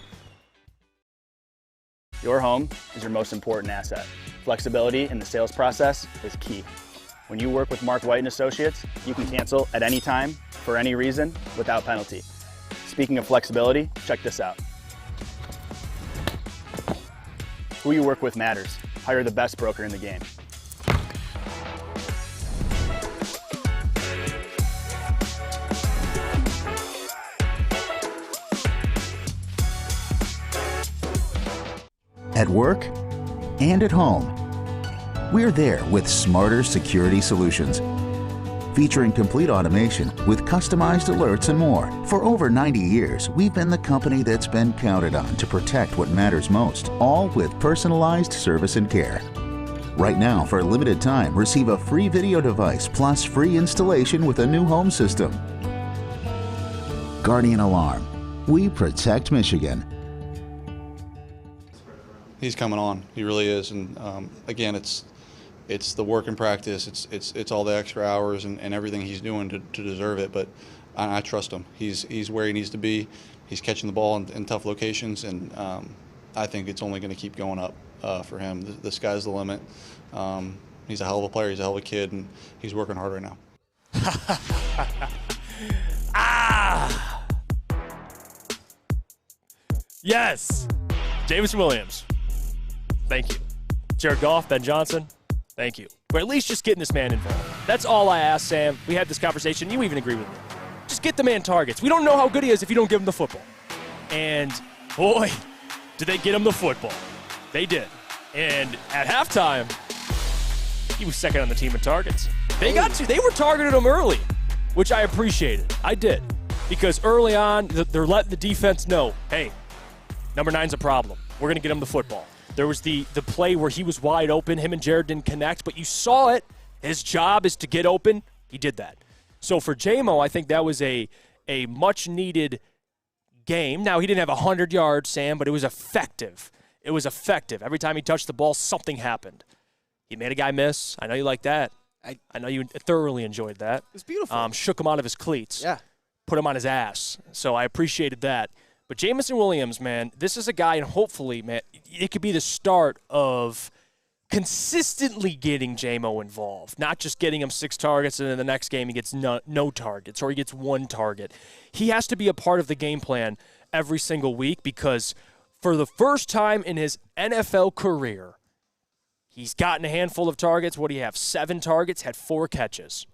Your home is your most important asset. Flexibility in the sales process is key. When you work with Mark White and Associates, you can cancel at any time, for any reason, without penalty. Speaking of flexibility, check this out. Who you work with matters. Hire the best broker in the game. At work and at home. We're there with smarter security solutions. Featuring complete automation with customized alerts and more. For over 90 years, we've been the company that's been counted on to protect what matters most, all with personalized service and care. Right now, for a limited time, receive a free video device plus free installation with a new home system. Guardian Alarm. We protect Michigan. He's coming on. He really is. And again, it's the work and practice. It's all the extra hours and everything he's doing to deserve it. But I trust him. He's where he needs to be. He's catching the ball in tough locations, and I think it's only going to keep going up for him. The sky's the limit. He's a hell of a player. He's a hell of a kid, and he's working hard right now. Yes. Jameson Williams. Thank you. Jared Goff, Ben Johnson. Thank you. We're at least just getting this man involved. That's all I asked, Sam. We had this conversation. You even agree with me. Just get the man targets. We don't know how good he is if you don't give him the football. And, boy, did they get him the football. They did. And at halftime, he was second on the team in targets. They were targeting him early, which I appreciated. I did. Because early on, they're letting the defense know, hey, number 9's a problem. We're going to get him the football. There was the play where he was wide open. Him and Jared didn't connect, but you saw it. His job is to get open. He did that. So for J-Mo, I think that was a much-needed game. Now, he didn't have 100 yards, Sam, but it was effective. It was effective. Every time he touched the ball, something happened. He made a guy miss. I know you like that. I know you thoroughly enjoyed that. It was beautiful. Shook him out of his cleats. Yeah. Put him on his ass. So I appreciated that. But Jameson Williams, man, this is a guy, and hopefully, man, it could be the start of consistently getting J-Mo involved, not just getting him 6 targets and then the next game he gets no targets or he gets 1 target. He has to be a part of the game plan every single week because for the first time in his NFL career, he's gotten a handful of targets. What do you have? 7 targets, had 4 catches.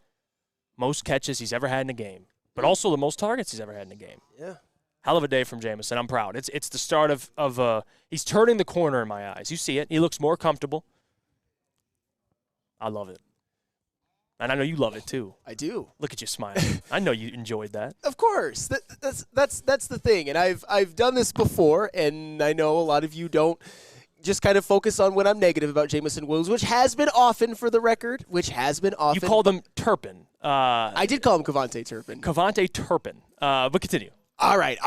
Most catches he's ever had in a game, but also the most targets he's ever had in a game. Yeah. Hell of a day from Jameson. I'm proud. It's the start of he's turning the corner in my eyes. You see it. He looks more comfortable. I love it. And I know you love it too. I do. Look at you smiling. I know you enjoyed that. Of course. That's the thing. And I've done this before, and I know a lot of you don't just kind of focus on when I'm negative about Jameson Williams, which has been often for the record, You called him Turpin. I did call him Cavante Turpin. Cavante Turpin. But continue. All right.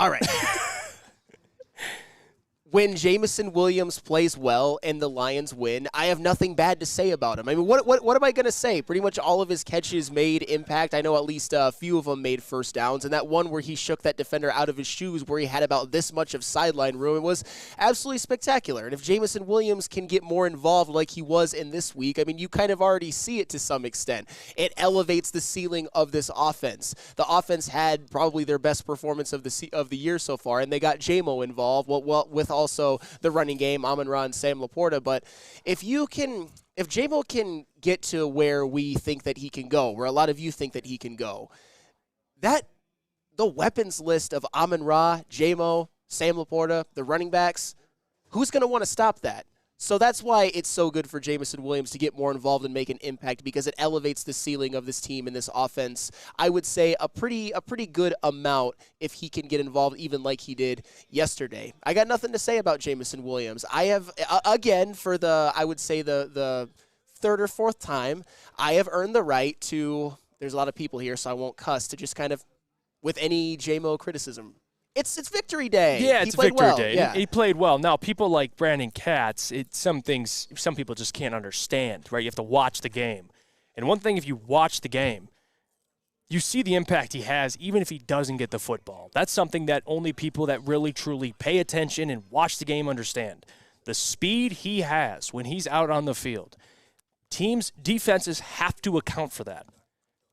When Jameson Williams plays well and the Lions win, I have nothing bad to say about him. I mean, what am I going to say? Pretty much all of his catches made impact. I know at least a few of them made first downs, and that one where he shook that defender out of his shoes where he had about this much of sideline room, it was absolutely spectacular. And if Jameson Williams can get more involved like he was in this week, I mean, you kind of already see it to some extent. It elevates the ceiling of this offense. The offense had probably their best performance of the year so far, and they got J-Mo involved with also the running game, Amon-Ra and Sam Laporta. But if J-Mo can get to where we think that he can go, where a lot of you think that he can go, the weapons list of Amon-Ra, J-Mo, Sam Laporta, the running backs, who's going to want to stop that? So that's why it's so good for Jameson Williams to get more involved and make an impact, because it elevates the ceiling of this team and this offense. I would say a pretty good amount if he can get involved, even like he did yesterday. I got nothing to say about Jameson Williams. I have, again, for I would say the 3rd or 4th time, I have earned the right to, there's a lot of people here, so I won't cuss, to just kind of, with any J-Mo criticism, It's victory day. Yeah, it's victory day. Yeah. He played well. Now, people like Brandon Katz, some people just can't understand, right? You have to watch the game. And one thing, if you watch the game, you see the impact he has even if he doesn't get the football. That's something that only people that really, truly pay attention and watch the game understand. The speed he has when he's out on the field. Defenses have to account for that.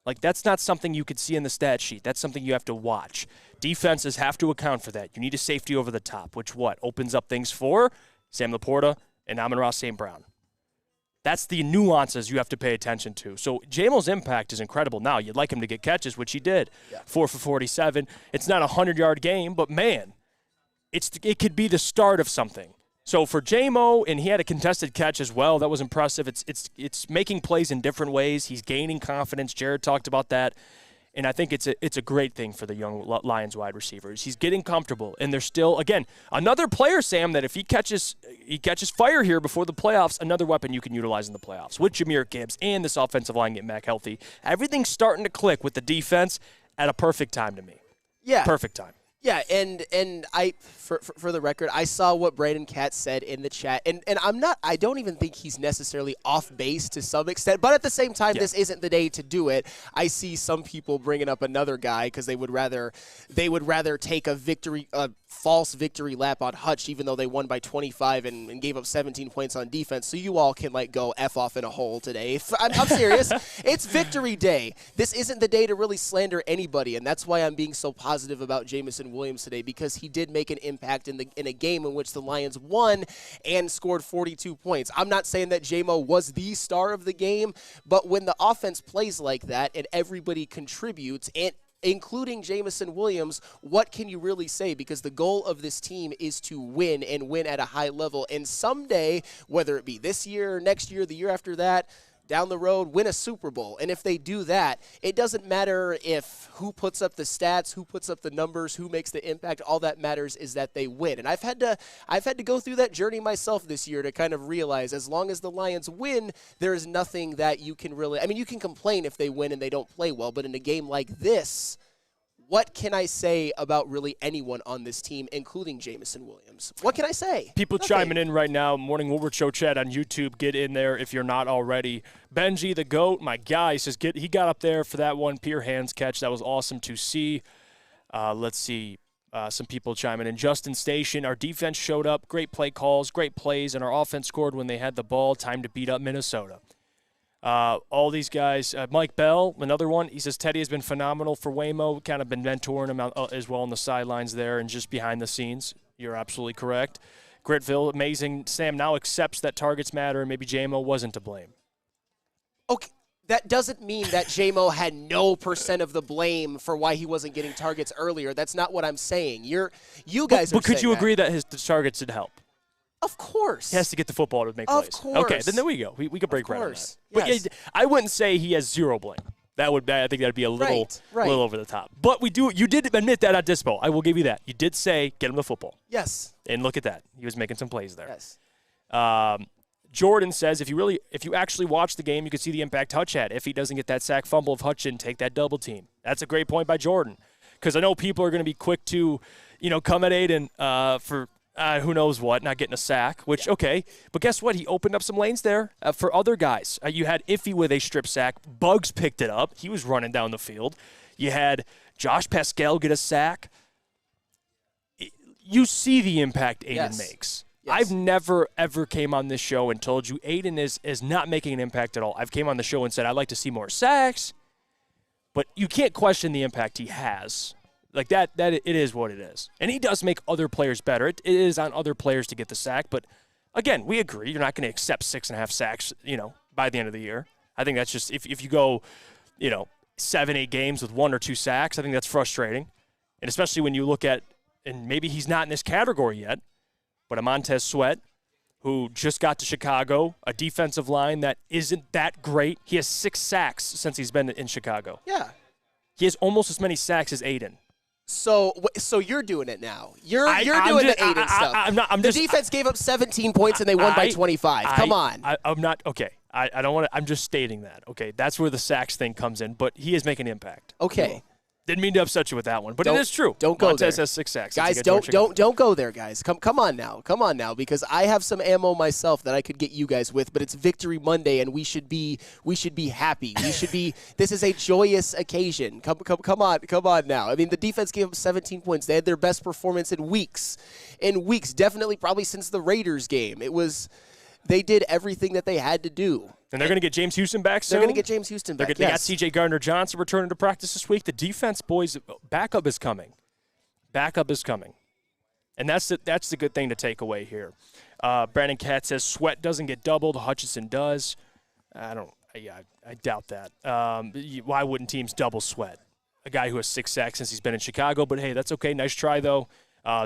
Like, that's not something you could see in the stat sheet. That's something you have to watch. Defenses have to account for that. You need a safety over the top, which opens up things for Sam Laporta and Amon-Ra St. Brown. That's the nuances you have to pay attention to. So J-Mo's impact is incredible. Now, you'd like him to get catches, which he did. Yeah. 4 for 47. It's not a 100-yard game, but, man, it could be the start of something. So for J-Mo, and he had a contested catch as well. That was impressive. It's making plays in different ways. He's gaining confidence. Jared talked about that. And I think it's a great thing for the young Lions wide receivers. He's getting comfortable, and they're still, again, another player, Sam, that if he catches fire here before the playoffs, another weapon you can utilize in the playoffs with Jahmyr Gibbs and this offensive line getting back healthy. Everything's starting to click with the defense at a perfect time to me. Yeah. Perfect time. Yeah, and I, for the record, I saw what Brandon Katz said in the chat, and I don't even think he's necessarily off base to some extent, but at the same time, this isn't the day to do it. I see some people bringing up another guy because they would rather take a false victory lap on Hutch, even though they won by 25 and gave up 17 points on defense. So you all can go F off in a hole today. I'm serious. It's victory day. This isn't the day to really slander anybody, and that's why I'm being so positive about Jamison Williams today, because he did make an impact in a game in which the Lions won and scored 42 points. I'm not saying that J-Mo was the star of the game, but when the offense plays like that and everybody contributes, and including Jamison Williams, what can you really say? Because the goal of this team is to win and win at a high level. And someday, whether it be this year, next year, the year after that, down the road, win a Super Bowl. And if they do that, it doesn't matter if who puts up the stats, who puts up the numbers, who makes the impact. All that matters is that they win. And I've had to go through that journey myself this year to kind of realize, as long as the Lions win, there is nothing that you can really, you can complain if they win and they don't play well, but in a game like this, what can I say about really anyone on this team, including Jamison Williams? What can I say? People chiming in right now. Morning Woodward Show chat on YouTube. Get in there if you're not already. Benji the GOAT, my guy, says he got up there for that one pure hands catch. That was awesome to see. Let's see. Some people chiming in. Justin Station, our defense showed up. Great play calls, great plays, and our offense scored when they had the ball. Time to beat up Minnesota. All these guys, Mike Bell, another one. He says Teddy has been phenomenal for Waymo. Kind of been mentoring him out, as well on the sidelines there and just behind the scenes. You're absolutely correct. Gritville, amazing. Sam now accepts that targets matter and maybe J-Mo wasn't to blame. Okay, that doesn't mean that J-Mo had no % of the blame for why he wasn't getting targets earlier. That's not what I'm saying. You guys are But could you saying agree that the targets did help? Of course. He has to get the football to make Of plays. course. Okay, then there we go. We could break right on that. But Yes. I wouldn't say he has zero blame. I think that'd be a little little over the top. But you did admit that at Dispo. I will give you that. You did say get him the football. Yes. And look at that. He was making some plays there. Yes. Jordan says if you actually watch the game, you can see the impact Hutch had. If he doesn't get that sack fumble, if Hutch didn't take that double team. That's a great point by Jordan. Because I know people are going to be quick to, come at Aiden for who knows what, not getting a sack, which, okay. But guess what? He opened up some lanes there for other guys. You had Iffy with a strip sack. Bugs picked it up. He was running down the field. You had Josh Pascal get a sack. You see the impact Aiden makes. Yes. I've never, ever came on this show and told you Aiden is not making an impact at all. I've came on the show and said I'd like to see more sacks, but you can't question the impact he has. Like that it is what it is. And he does make other players better. It is on other players to get the sack, but again, we agree you're not going to accept 6.5 sacks, by the end of the year. I think that's just if you go, 7-8 games with 1 or 2 sacks, I think that's frustrating. And especially when you look at, and maybe he's not in this category yet, but a Montez Sweat, who just got to Chicago, a defensive line that isn't that great. He has 6 sacks since he's been in Chicago. Yeah. He has almost as many sacks as Aiden. So you're doing it now. You're doing the Aiden stuff. The defense gave up 17 points and they won by 25. Come on. I'm not okay. I don't want to. I'm just stating that. Okay, that's where the sacks thing comes in. But he is making an impact. Okay. Didn't mean to upset you with that one, but it is true. Don't go Montez there. has 6 sacks. Guys, don't go there, guys. Come on now, because I have some ammo myself that I could get you guys with. But it's Victory Monday, and we should be happy. We should be. This is a joyous occasion. Come on now. The defense gave up 17 points. They had their best performance in weeks. Definitely, probably since the Raiders game. They did everything that they had to do. And they're going to get James Houston back soon? They're going to get James Houston back, They got C.J. Gardner-Johnson returning to practice this week. The defense, boys, backup is coming. And that's the good thing to take away here. Brandon Katz says Sweat doesn't get doubled. Hutchinson does. I doubt that. Why wouldn't teams double Sweat? A guy who has 6 sacks since he's been in Chicago. But, hey, that's okay. Nice try, though.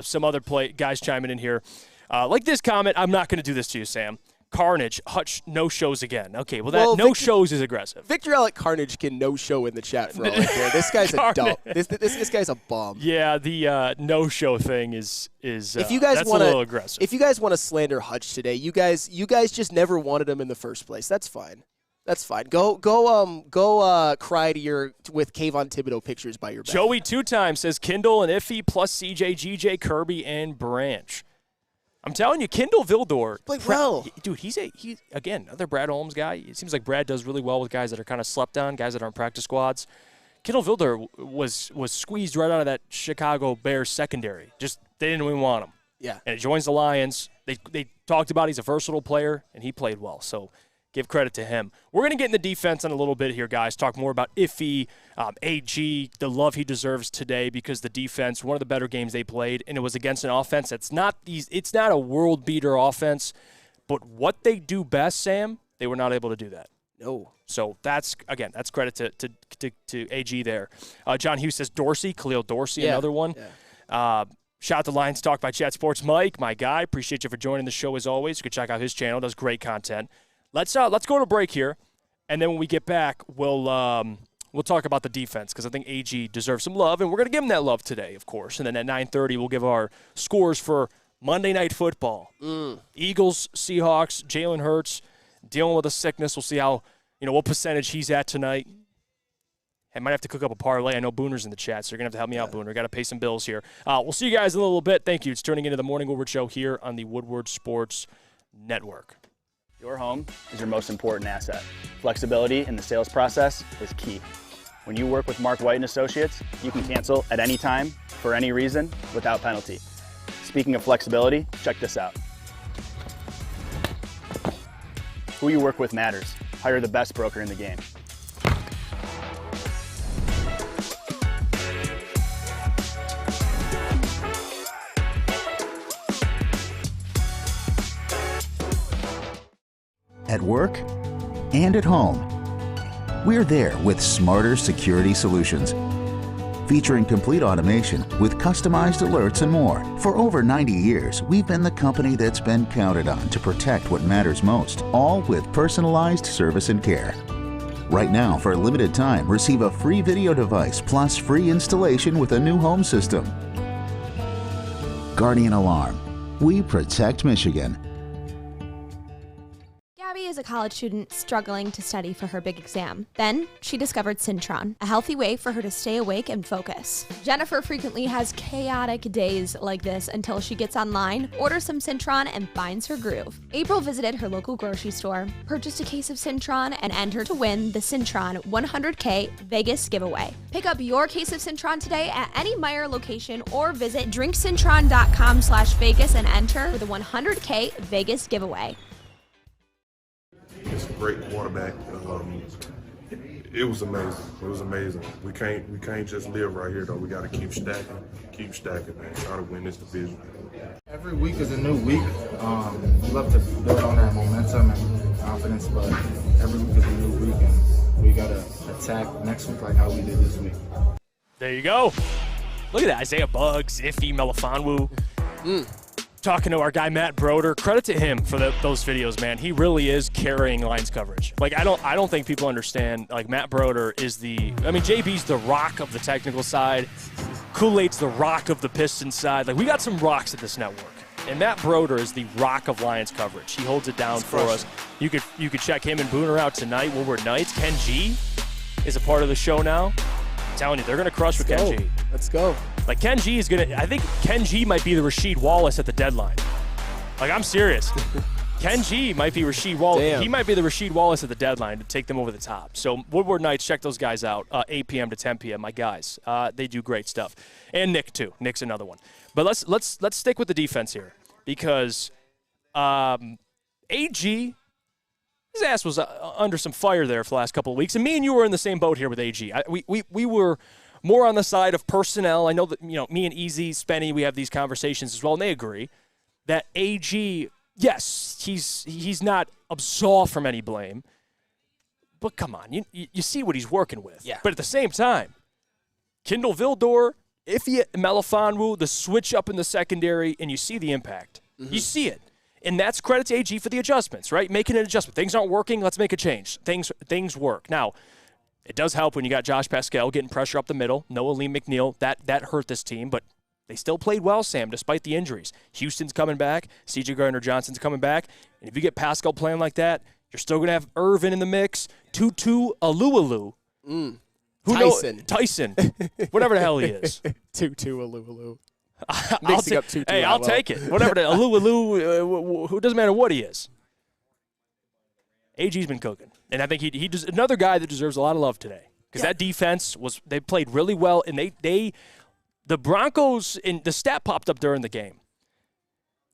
Some other guys chiming in here. Like this comment, I'm not going to do this to you, Sam, Carnage, Hutch no-shows again. Okay, well, that no-shows is aggressive. Victor Alec Carnage can no-show in the chat for all I care. This guy's a dumb. This guy's a bum. Yeah, the no-show thing is if you guys that's a little aggressive. If you guys want to slander Hutch today, you guys just never wanted him in the first place. That's fine. That's fine. Go cry with Kayvon Thibodeau pictures by your bed. Joey 2-time says Kindle and Iffy plus CJ, GJ, Kirby, and Branch. I'm telling you, Kindle Vildor. Played well. Dude, he's again, another Brad Holmes guy. It seems like Brad does really well with guys that are kind of slept on, guys that aren't practice squads. Kindle Vildor was squeezed right out of that Chicago Bears secondary. Just they didn't even want him. Yeah. And he joins the Lions. They talked about he's a versatile player, and he played well. So give credit to him. We're going to get in the defense in a little bit here, guys. Talk more about Iffy, AG, the love he deserves today because the defense, one of the better games they played, and it was against an offense that's it's not a world beater offense, but what they do best, Sam, they were not able to do that. No. So that's credit to AG there. John Hughes says Khalil Dorsey, another one. Yeah. Shout out to Lions Talk by Chat Sports. Mike, my guy, appreciate you for joining the show as always. You can check out his channel, does great content. Let's go to break here, and then when we get back, we'll talk about the defense because I think AG deserves some love, and we're going to give him that love today, of course. And then at 9:30, we'll give our scores for Monday Night Football. Eagles, Seahawks, Jalen Hurts dealing with a sickness. We'll see how what percentage he's at tonight. I might have to cook up a parlay. I know Booner's in the chat, so you're going to have to help me out, Booner. Got to pay some bills here. We'll see you guys in a little bit. Thank you. It's turning into the Morning Woodward Show here on the Woodward Sports Network. Your home is your most important asset. Flexibility in the sales process is key. When you work with Mark White and Associates, you can cancel at any time, for any reason, without penalty. Speaking of flexibility, check this out. Who you work with matters. Hire the best broker in the game. At work and at home. We're there with smarter security solutions. Featuring complete automation with customized alerts and more. For over 90 years, we've been the company that's been counted on to protect what matters most, all with personalized service and care. Right now, for a limited time, receive a free video device plus free installation with a new home system. Guardian Alarm. We protect Michigan. Gabby is a college student struggling to study for her big exam. Then she discovered Syntron, a healthy way for her to stay awake and focus. Jennifer frequently has chaotic days like this until she gets online, orders some Syntron, and finds her groove. April visited her local grocery store, purchased a case of Syntron, and entered to win the Syntron 100K Vegas giveaway. Pick up your case of Syntron today at any Meijer location or visit drinksyntron.com/Vegas and enter for the 100K Vegas giveaway. It's a great quarterback. It was amazing. It was amazing. We can't just live right here though. We got to keep stacking, man. Try to win this division. Every week is a new week. We love to build on that momentum and confidence, but every week is a new week, and we got to attack next week like how we did this week. There you go. Look at that. Isaiah Buggs, Iffy, Melifonwu. Talking to our guy Matt Broder. Credit to him for those videos, man. He really is carrying Lions coverage. Like I don't think people understand. Like Matt Broder is JB's the rock of the technical side. Kool-Aid's the rock of the Pistons side. Like we got some rocks at this network. And Matt Broder is the rock of Lions coverage. He holds it down for us. You could check him and Booner out tonight. Woodward Nights. Ken G is a part of the show now. I'm telling you, they're gonna crush with Ken G. Let's go. Like Ken G is I think Ken G might be the Rasheed Wallace at the deadline. Like I'm serious. Ken G might be Rasheed Wallace. Damn. He might be the Rasheed Wallace at the deadline to take them over the top. So Woodward Nights, check those guys out. 8 p.m. to 10 p.m. My guys, they do great stuff. And Nick too. Nick's another one. But let's stick with the defense here because AG. His ass was under some fire there for the last couple of weeks, and me and you were in the same boat here with AG. We were more on the side of personnel. I know that me and Easy, Spenny, we have these conversations as well, and they agree that AG, yes, he's not absolved from any blame, but come on, you see what he's working with. Yeah. But at the same time, Kindle Vildor, Iffy Melifonwu, the switch up in the secondary, and you see the impact. Mm-hmm. You see it. And that's credit to AG for the adjustments, right? Making an adjustment. Things aren't working, let's make a change. Things work. Now, it does help when you got Josh Pascal getting pressure up the middle. Noah Lee McNeil, that hurt this team, but they still played well, Sam, despite the injuries. Houston's coming back. C.J. Gardner-Johnson's coming back. And if you get Pascal playing like that, you're still going to have Irvin in the mix. Tutu Alualu. Tyson. Whatever the hell he is. Tutu Alualu. I'll take it. Whatever the Alu, who doesn't matter what he is. AG's been cooking. And I think he does another guy that deserves a lot of love today. Because that defense they played really well, and the Broncos, the stat popped up during the game.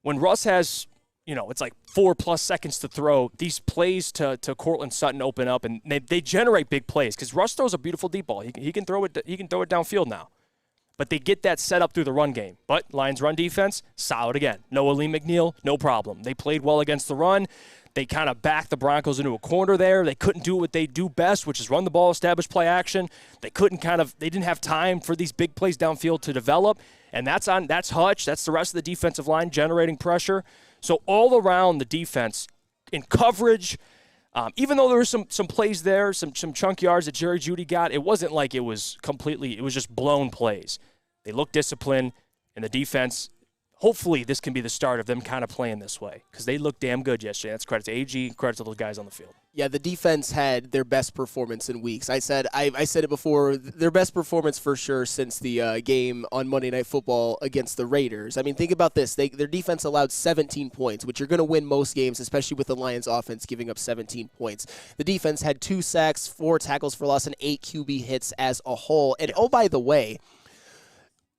When Russ has, it's like 4+ seconds to throw, these plays to Cortland Sutton open up, and they generate big plays. Because Russ throws a beautiful deep ball. He can throw it downfield now. But they get that set up through the run game. But Lions run defense, solid again. Noah Lee McNeil, no problem. They played well against the run. They kind of backed the Broncos into a corner there. They couldn't do what they do best, which is run the ball, establish play action. They didn't have time for these big plays downfield to develop. And that's Hutch. That's the rest of the defensive line generating pressure. So all around the defense in coverage, even though there were some plays there, some chunk yards that Jerry Jeudy got, it wasn't like it was just blown plays. They looked disciplined, and the defense, hopefully this can be the start of them kind of playing this way because they looked damn good yesterday. That's credit to AG, credit to those guys on the field. Yeah, the defense had their best performance in weeks. I said it before, their best performance for sure since the game on Monday Night Football against the Raiders. I mean, think about this. Their defense allowed 17 points, which you're going to win most games, especially with the Lions offense giving up 17 points. The defense had 2 sacks, 4 tackles for loss, and 8 QB hits as a whole. And, oh, by the way,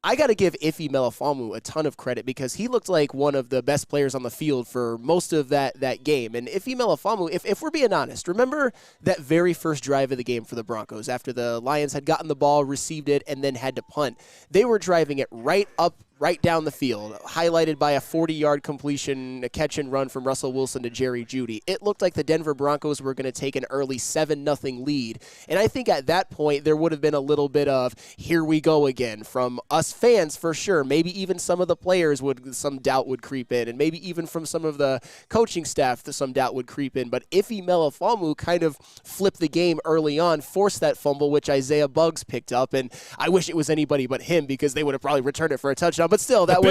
I got to give Ife Melifonwu a ton of credit because he looked like one of the best players on the field for most of that game. And Ife Melifonwu, if we're being honest, remember that very first drive of the game for the Broncos after the Lions had gotten the ball, received it, and then had to punt. They were driving it right down the field, highlighted by a 40-yard completion, a catch and run from Russell Wilson to Jerry Jeudy. It looked like the Denver Broncos were going to take an early 7-0 lead. And I think at that point there would have been a little bit of, here we go again, from us fans for sure. Maybe even some of the players some doubt would creep in. And maybe even from some of the coaching staff, some doubt would creep in. But Ife Melifonwu kind of flipped the game early on, forced that fumble, which Isaiah Buggs picked up. And I wish it was anybody but him because they would have probably returned it for a touchdown. But still, that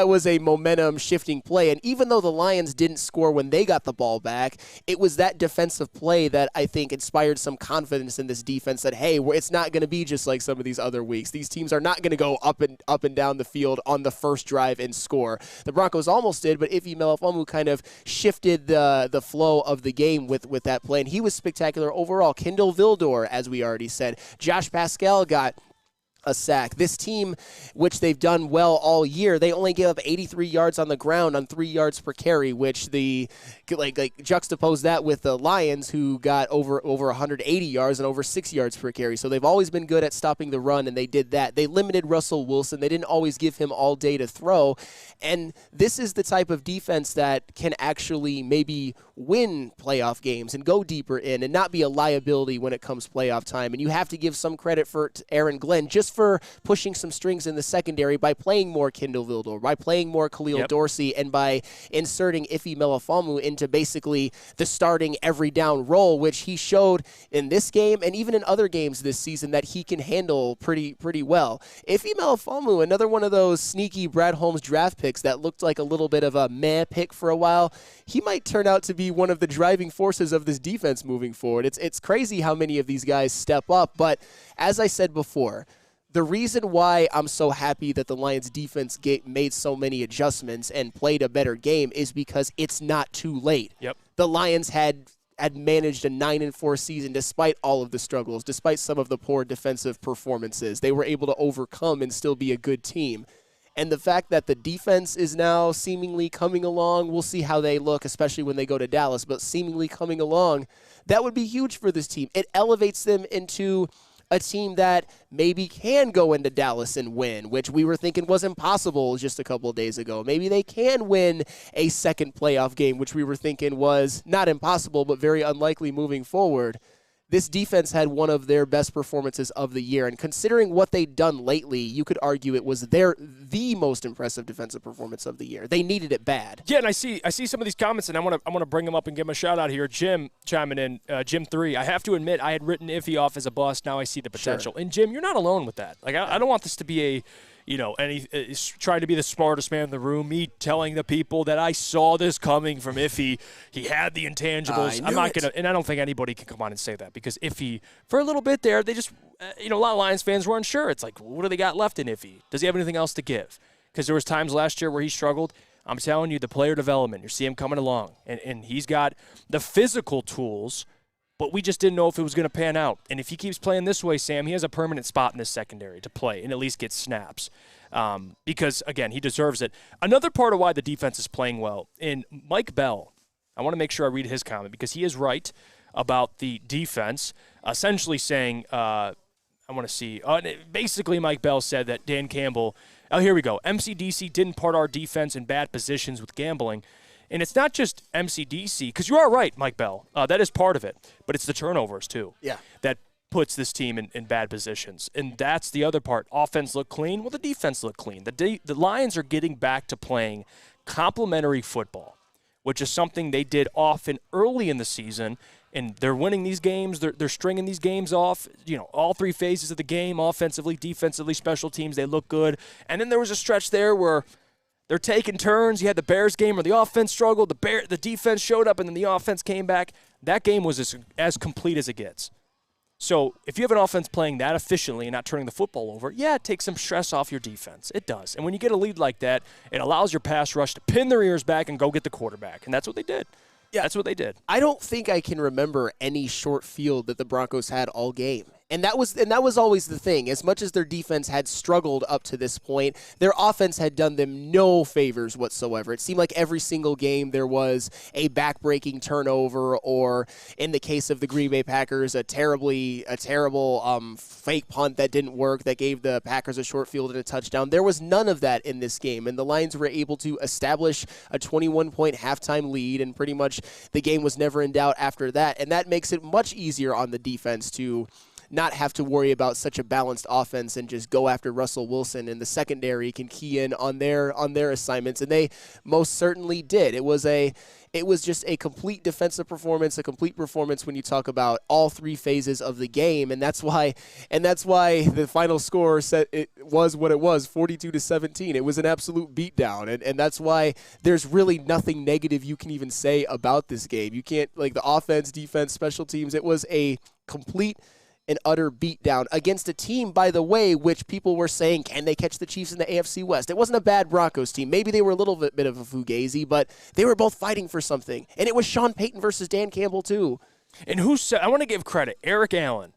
was a momentum-shifting play. And even though the Lions didn't score when they got the ball back, it was that defensive play that I think inspired some confidence in this defense that, hey, it's not going to be just like some of these other weeks. These teams are not going to go up and down the field on the first drive and score. The Broncos almost did, but Ife Melifonwu kind of shifted the flow of the game with that play. And he was spectacular overall. Kindle Vildor, as we already said. Josh Pascal got a sack. This team, which they've done well all year, they only gave up 83 yards on the ground on 3 yards per carry, which juxtapose that with the Lions, who got over 180 yards and over 6 yards per carry. So they've always been good at stopping the run, and they did that. They limited Russell Wilson. They didn't always give him all day to throw. And this is the type of defense that can actually maybe win playoff games and go deeper in and not be a liability when it comes playoff time. And you have to give some credit for Aaron Glenn just for pushing some strings in the secondary by playing more Kindle Vildor, by playing more Khalil Dorsey, and by inserting Ife Melifonwu into basically the starting every down role, which he showed in this game and even in other games this season that he can handle pretty well. Ife Melifonwu, another one of those sneaky Brad Holmes draft picks that looked like a little bit of a meh pick for a while. He might turn out to be one of the driving forces of this defense moving forward. It's crazy how many of these guys step up, but as I said before, the reason why I'm so happy that the Lions defense made so many adjustments and played a better game is because it's not too late. Yep. The Lions had managed a 9-4 season despite all of the struggles, despite some of the poor defensive performances. They were able to overcome and still be a good team. And the fact that the defense is now seemingly coming along, we'll see how they look, especially when they go to Dallas, but seemingly coming along, that would be huge for this team. It elevates them into a team that maybe can go into Dallas and win, which we were thinking was impossible just a couple of days ago. Maybe they can win a second playoff game, which we were thinking was not impossible, but very unlikely moving forward. this defense had one of their best performances of the year. And considering what they'd done lately, you could argue it was the most impressive defensive performance of the year. They needed it bad. Yeah, and I see some of these comments, and I want to bring them up and give them a shout out here. Jim chiming in, Jim 3. I have to admit, I had written Iffy off as a bust. Now I see the potential. Sure. And Jim, you're not alone with that. Like I don't want this to be trying to be the smartest man in the room. Me telling the people that I saw this coming from Iffy. He had the intangibles. I'm not gonna, and I don't think anybody can come on and say that because Iffy, for a little bit there, they just, a lot of Lions fans were unsure. It's like, what do they got left in Iffy? Does he have anything else to give? Because there was times last year where he struggled. I'm telling you, the player development, you see him coming along, and he's got the physical tools. But we just didn't know if it was going to pan out. And if he keeps playing this way, Sam, he has a permanent spot in this secondary to play and at least get snaps. Because, again, he deserves it. Another part of why the defense is playing well, and Mike Bell, I want to make sure I read his comment because he is right about the defense, essentially saying, basically Mike Bell said that Dan Campbell, here we go, MCDC didn't part our defense in bad positions with gambling. And it's not just MCDC, because you are right, Mike Bell. That is part of it. But it's the turnovers, too. Yeah. That puts this team in bad positions. And that's the other part. Offense looked clean. Well, the defense looked clean. The Lions are getting back to playing complementary football, which is something they did often early in the season. And they're winning these games. They're stringing these games off. All three phases of the game, offensively, defensively, special teams, they look good. And then there was a stretch there where they're taking turns. You had the Bears game where the offense struggled, the defense showed up, and then the offense came back. That game was as complete as it gets. So if you have an offense playing that efficiently and not turning the football over, yeah, it takes some stress off your defense. It does. And when you get a lead like that, it allows your pass rush to pin their ears back and go get the quarterback. And that's what they did. Yeah, that's what they did. I don't think I can remember any short field that the Broncos had all game. And that was always the thing. As much as their defense had struggled up to this point, their offense had done them no favors whatsoever. It seemed like every single game there was a back-breaking turnover, or in the case of the Green Bay Packers, a terrible fake punt that didn't work that gave the Packers a short field and a touchdown. There was none of that in this game, and the Lions were able to establish a 21-point halftime lead, and pretty much the game was never in doubt after that. And that makes it much easier on the defense to not have to worry about such a balanced offense and just go after Russell Wilson, and the secondary can key in on their assignments, and they most certainly did. It was just a complete defensive performance, a complete performance when you talk about all three phases of the game, and that's why the final score said it was what it was, 42-17. It was an absolute beatdown, and that's why there's really nothing negative you can even say about this game. You can't, like, the offense, defense, special teams, it was a complete an utter beatdown against a team, by the way, which people were saying, can they catch the Chiefs in the AFC West? It wasn't a bad Broncos team. Maybe they were a little bit of a fugazi, but they were both fighting for something. And it was Sean Payton versus Dan Campbell, too. And I want to give credit. Eric Allen,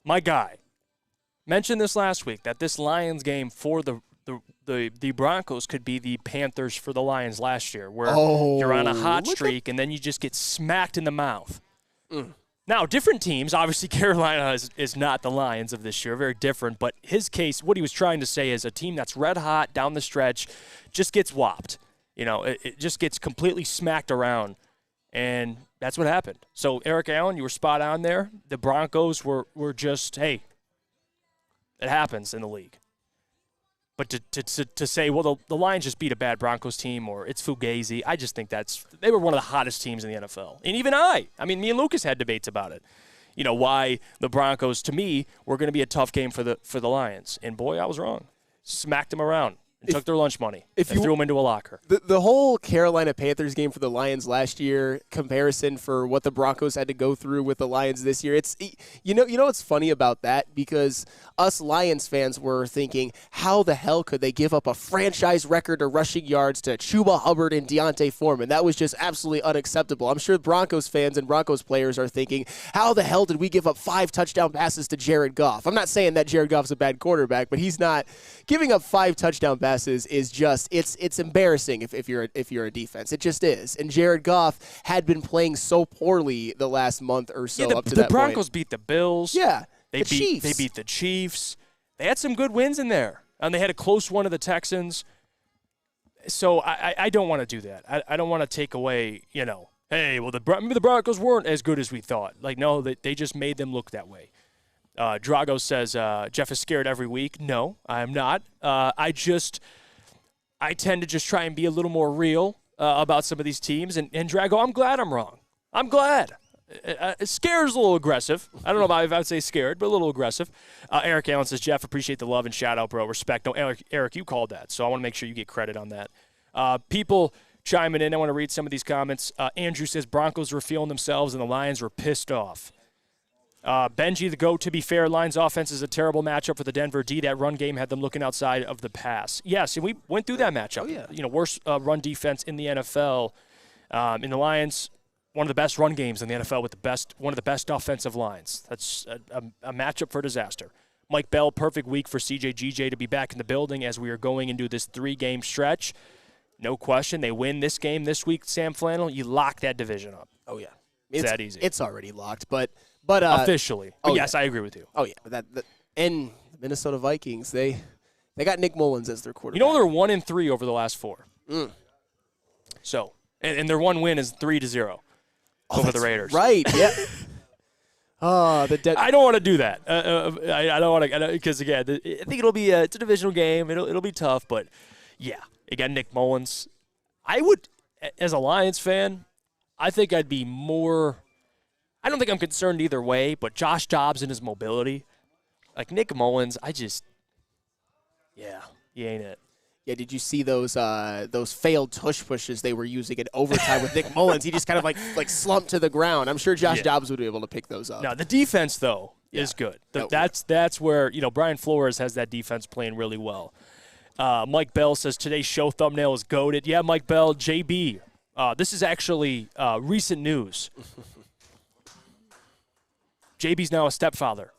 my guy, mentioned this last week, that this Lions game for the Broncos could be the Panthers for the Lions last year, where you're on a hot streak and then you just get smacked in the mouth. Now, different teams, obviously Carolina is not the Lions of this year, very different, but his case, what he was trying to say is a team that's red hot down the stretch just gets whopped. It just gets completely smacked around, and that's what happened. So, Eric Allen, you were spot on there. The Broncos were just, hey, it happens in the league. But to say, well, the Lions just beat a bad Broncos team or it's fugazi, I just think they were one of the hottest teams in the NFL. And even me and Lucas had debates about it. Why the Broncos, to me, were going to be a tough game for the Lions. And, boy, I was wrong. Smacked them around. And took their lunch money and threw them into a locker. The whole Carolina Panthers game for the Lions last year, comparison for what the Broncos had to go through with the Lions this year, it's what's funny about that? Because us Lions fans were thinking, how the hell could they give up a franchise record of rushing yards to Chuba Hubbard and Deontay Foreman? That was just absolutely unacceptable. I'm sure Broncos fans and Broncos players are thinking, how the hell did we give up 5 touchdown passes to Jared Goff? I'm not saying that Jared Goff's a bad quarterback, but he's not. Giving up 5 touchdown passes is just it's embarrassing if you're a defense. It just is. And Jared Goff had been playing so poorly the last month or so up to that point. The Broncos beat the Bills. Yeah, They beat the Chiefs. They had some good wins in there. And they had a close one to the Texans. So I don't want to do that. I don't want to take away, hey, well, maybe the Broncos weren't as good as we thought. Like, no, they just made them look that way. Drago says, Jeff is scared every week. No, I am not. I tend to just try and be a little more real about some of these teams. And Drago, I'm glad I'm wrong. I'm glad. Scared is a little aggressive. I don't know if I would say scared, but a little aggressive. Eric Allen says, Jeff, appreciate the love and shout-out, bro. Respect. No, Eric, you called that, so I want to make sure you get credit on that. People chiming in. I want to read some of these comments. Andrew says, Broncos were feeling themselves and the Lions were pissed off. Benji, the GOAT, to be fair, Lions offense is a terrible matchup for the Denver D. That run game had them looking outside of the pass. Yes, and we went through that matchup. Oh, yeah. Worst run defense in the NFL. In the Lions, one of the best run games in the NFL with one of the best offensive lines. That's a matchup for disaster. Mike Bell, perfect week for CJ GJ to be back in the building as we are going into this 3-game stretch. No question. They win this game this week, Sam Flannel. You lock that division up. Oh, yeah. It's that easy. It's already locked, but officially. But yes, yeah. I agree with you. Oh, yeah. And the Minnesota Vikings, they got Nick Mullins as their quarterback. They're 1-3 over the last 4. So, and their one win is 3-0 over the Raiders. Right, yeah. I don't want to do that. I don't want to, because again, I think it'll be it's a divisional game. It'll be tough, but yeah, again, Nick Mullins. I would, as a Lions fan, I think I'd be more. I don't think I'm concerned either way, but Josh Dobbs and his mobility, like Nick Mullins, he ain't it. Yeah, did you see those failed tush pushes they were using in overtime with Nick Mullins? He just kind of like slumped to the ground. I'm sure Josh Dobbs would be able to pick those up. No, the defense though is good. That's where Brian Flores has that defense playing really well. Mike Bell says today's show thumbnail is goated. Yeah, Mike Bell, JB. This is actually recent news. JB's now a stepfather.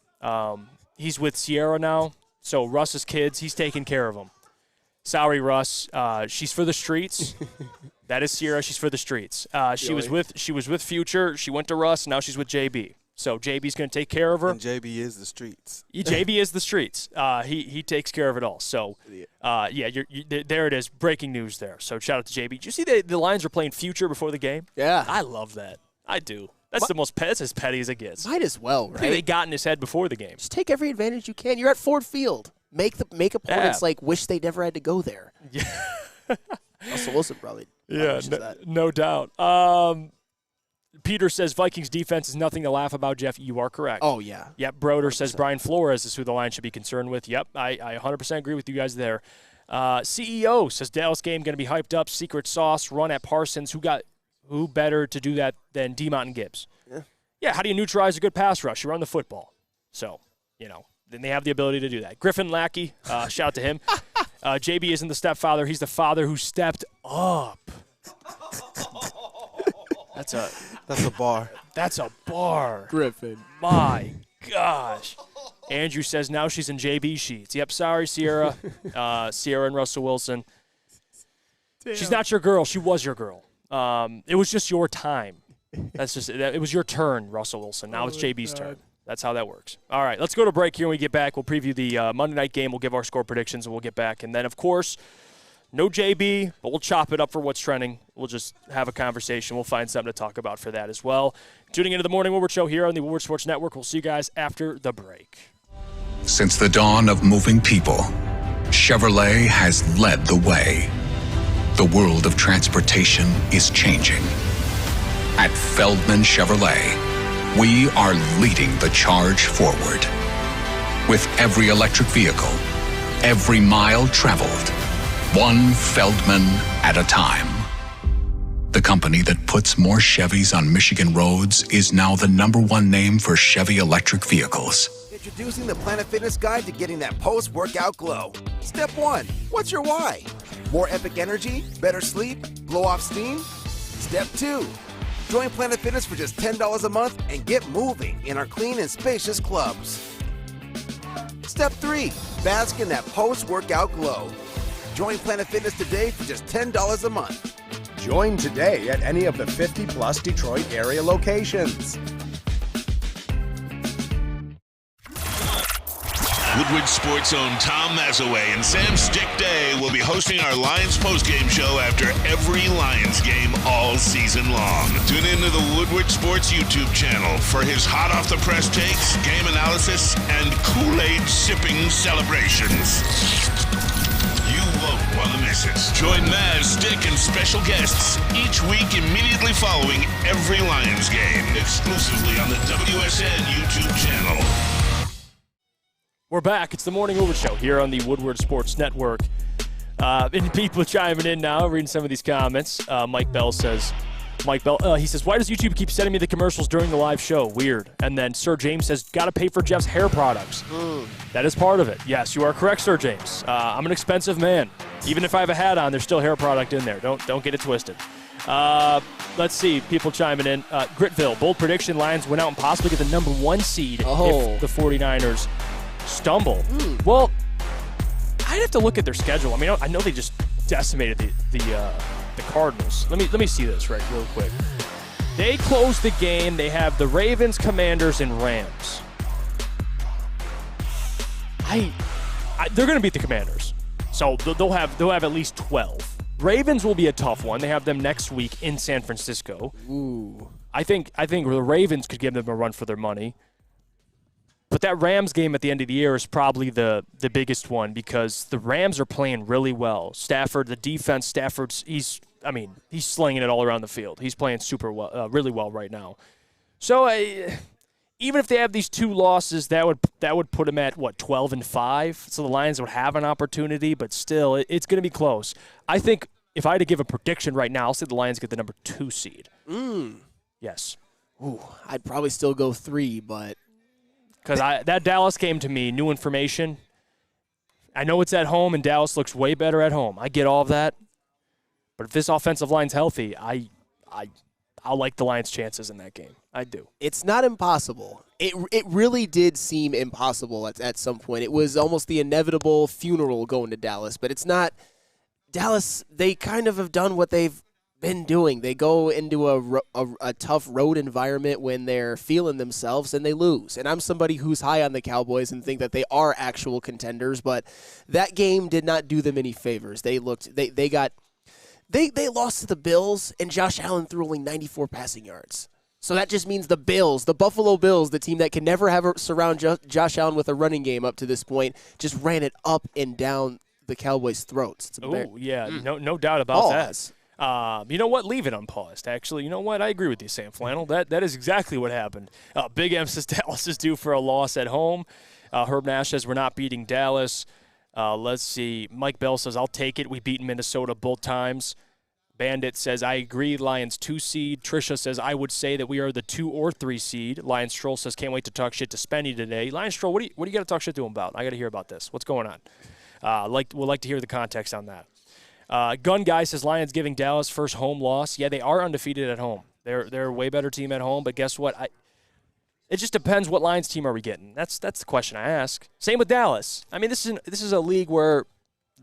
He's with Sierra now, so Russ's kids, he's taking care of them. Sorry, Russ. She's for the streets. That is Sierra. She's for the streets. She was with Future. She went to Russ. Now she's with JB. So JB's going to take care of her. And JB is the streets. JB is the streets. He takes care of it all. So, there it is. Breaking news there. So shout out to JB. Did you see the Lions were playing Future before the game? Yeah. I love that. I do. That's as petty as it gets. Might as well, right? They got in his head before the game. Just take every advantage you can. You're at Ford Field. Make opponents wish they never had to go there. Yeah. Russell Wilson probably. No doubt. Peter says Vikings defense is nothing to laugh about, Jeff. You are correct. Oh, yeah. Yep. Broder 100%. Says Brian Flores is who the Lions should be concerned with. Yep. I 100% agree with you guys there. CEO says Dallas game going to be hyped up. Secret sauce run at Parsons. Who better to do that than DeMont and Gibbs? Yeah. How do you neutralize a good pass rush? You run the football. So, then they have the ability to do that. Griffin Lackey, shout out to him. JB isn't the stepfather. He's the father who stepped up. That's a bar. That's a bar. Griffin. My gosh. Andrew says now she's in JB sheets. Yep, sorry, Sierra. Sierra and Russell Wilson. Damn. She's not your girl. She was your girl. It was just your time. It was your turn, Russell Wilson. Now it's JB's turn. That's how that works. All right, let's go to break here. When we get back, we'll preview the Monday night game. We'll give our score predictions, and we'll get back. And then, of course, no JB, but we'll chop it up for what's trending. We'll just have a conversation. We'll find something to talk about for that as well. Tuning into the Morning Woodward Show here on the Woodward Sports Network. We'll see you guys after the break. Since the dawn of moving people, Chevrolet has led the way. The world of transportation is changing. At Feldman Chevrolet, we are leading the charge forward. With every electric vehicle, every mile traveled, one Feldman at a time. The company that puts more Chevys on Michigan roads is now the #1 name for Chevy electric vehicles. Introducing the Planet Fitness Guide to getting that post-workout glow. Step 1, what's your why? More epic energy, better sleep, blow off steam? Step 2, join Planet Fitness for just $10 a month and get moving in our clean and spacious clubs. Step 3, bask in that post-workout glow. Join Planet Fitness today for just $10 a month. Join today at any of the 50-plus Detroit area locations. Woodward Sports' own Tom Mazaway and Sam Stick Day will be hosting our Lions postgame show after every Lions game all season long. Tune into the Woodward Sports YouTube channel for his hot-off-the-press takes, game analysis, and Kool-Aid sipping celebrations. You won't want to miss it. Join Maz, Stick, and special guests each week immediately following every Lions game, exclusively on the WSN YouTube channel. We're back. It's the Morning Woodward Show here on the Woodward Sports Network. And people chiming in now, reading some of these comments. Mike Bell, he says, why does YouTube keep sending me the commercials during the live show? Weird. And then Sir James says, got to pay for Jeff's hair products. That is part of it. Yes, you are correct, Sir James. I'm an expensive man. Even if I have a hat on, there's still hair product in there. Don't get it twisted. Let's see. People chiming in. Gritville, bold prediction, Lions win out and possibly get the number 1 seed if the 49ers stumble. Well, I'd have to look at their schedule. I mean, I know they just decimated the Cardinals. Let me see this real quick. They close the game. They have the Ravens, Commanders, and Rams. They're going to beat the Commanders, so they'll have at least 12. Ravens will be a tough one. They have them next week in San Francisco. Ooh. I think the Ravens could give them a run for their money. But that Rams game at the end of the year is probably the biggest one because the Rams are playing really well. Stafford, the defense, he's slinging it all around the field. He's playing really well right now. So even if they have these 2 losses, that would put them at 12-5. So the Lions would have an opportunity, but still, it's going to be close. I think if I had to give a prediction right now, I'll say the Lions get the number 2 seed. Yes. Ooh, I'd probably still go 3, but. Because that Dallas game to me, new information. I know it's at home, and Dallas looks way better at home. I get all of that. But if this offensive line's healthy, I'll like the Lions' chances in that game. I do. It's not impossible. It really did seem impossible at some point. It was almost the inevitable funeral going to Dallas. But it's not. Dallas, they kind of have done what they've been doing. They go into a tough road environment when they're feeling themselves and they lose. And I'm somebody who's high on the Cowboys and think that they are actual contenders, but that game did not do them any favors. They lost to the Bills, and Josh Allen threw only 94 passing yards. So that just means the Buffalo Bills, the team that can never surround Josh Allen with a running game up to this point, just ran it up and down the Cowboys' throats. Oh, yeah, no doubt about that. You know what? Leave it unpaused, actually. You know what? I agree with you, Sam Flannel. That is exactly what happened. Big M says Dallas is due for a loss at home. Herb Nash says we're not beating Dallas. Let's see. Mike Bell says, I'll take it. We beat Minnesota both times. Bandit says, I agree, Lions 2 seed. Trisha says, I would say that we are the 2 or 3 seed. Lions Stroll says, can't wait to talk shit to Spenny today. Lions Stroll, what do you got to talk shit to him about? I got to hear about this. What's going on? We'd like to hear the context on that. Gun Guy says Lions giving Dallas first home loss. Yeah, they are undefeated at home. They're a way better team at home, but guess what? It just depends what Lions team are we getting. That's the question I ask. Same with Dallas. I mean, this is a league where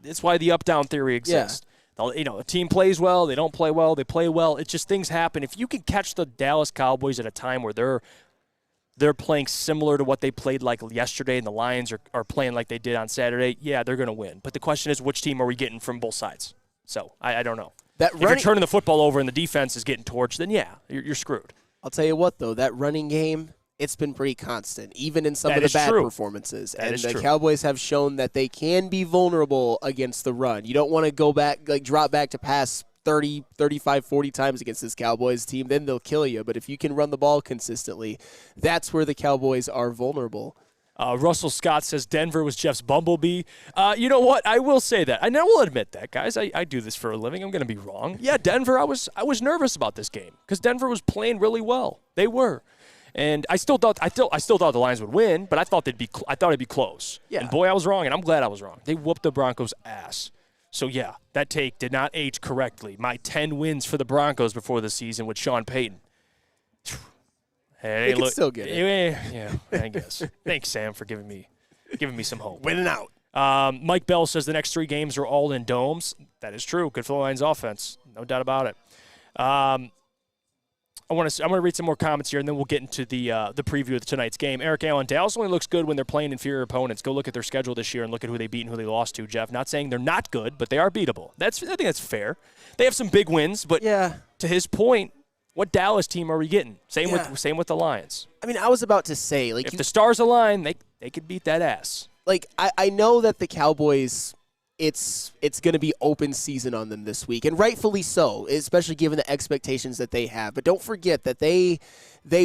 it's why the up-down theory exists. Yeah. A team plays well, they don't play well, they play well. It's just things happen. If you can catch the Dallas Cowboys at a time where they're playing similar to what they played like yesterday and the Lions are playing like they did on Saturday, yeah, they're going to win. But the question is, which team are we getting from both sides? So I don't know. If you're turning the football over and the defense is getting torched, then yeah, you're screwed. I'll tell you what, though, that running game, it's been pretty constant, even in some of the bad performances. And the Cowboys have shown that they can be vulnerable against the run. You don't want to go back, drop back to pass 30, 35, 40 times against this Cowboys team. Then they'll kill you. But if you can run the ball consistently, that's where the Cowboys are vulnerable. Russell Scott says Denver was Jeff's bumblebee. You know what? I will say that. I will admit that, guys. I do this for a living. I'm going to be wrong. Yeah, Denver, I was nervous about this game because Denver was playing really well. They were. And I still thought the Lions would win, but I thought it'd be close. Yeah. And boy, I was wrong, and I'm glad I was wrong. They whooped the Broncos' ass. So yeah, that take did not age correctly. My 10 wins for the Broncos before the season with Sean Payton. Hey, they can still get it. Yeah, I guess. Thanks, Sam, for giving me some hope. Winning out. Mike Bell says the next 3 games are all in domes. That is true. Good for the Lions offense. No doubt about it. I'm going to read some more comments here, and then we'll get into the preview of tonight's game. Eric Allen, Dallas only looks good when they're playing inferior opponents. Go look at their schedule this year and look at who they beat and who they lost to, Jeff. Not saying they're not good, but they are beatable. I think that's fair. They have some big wins, but to his point, what Dallas team are we getting? Same with the Lions. I mean, I was about to say, like, if the stars align, they could beat that ass. Like, I know that the Cowboys, it's going to be open season on them this week, and rightfully so, especially given the expectations that they have. But don't forget that they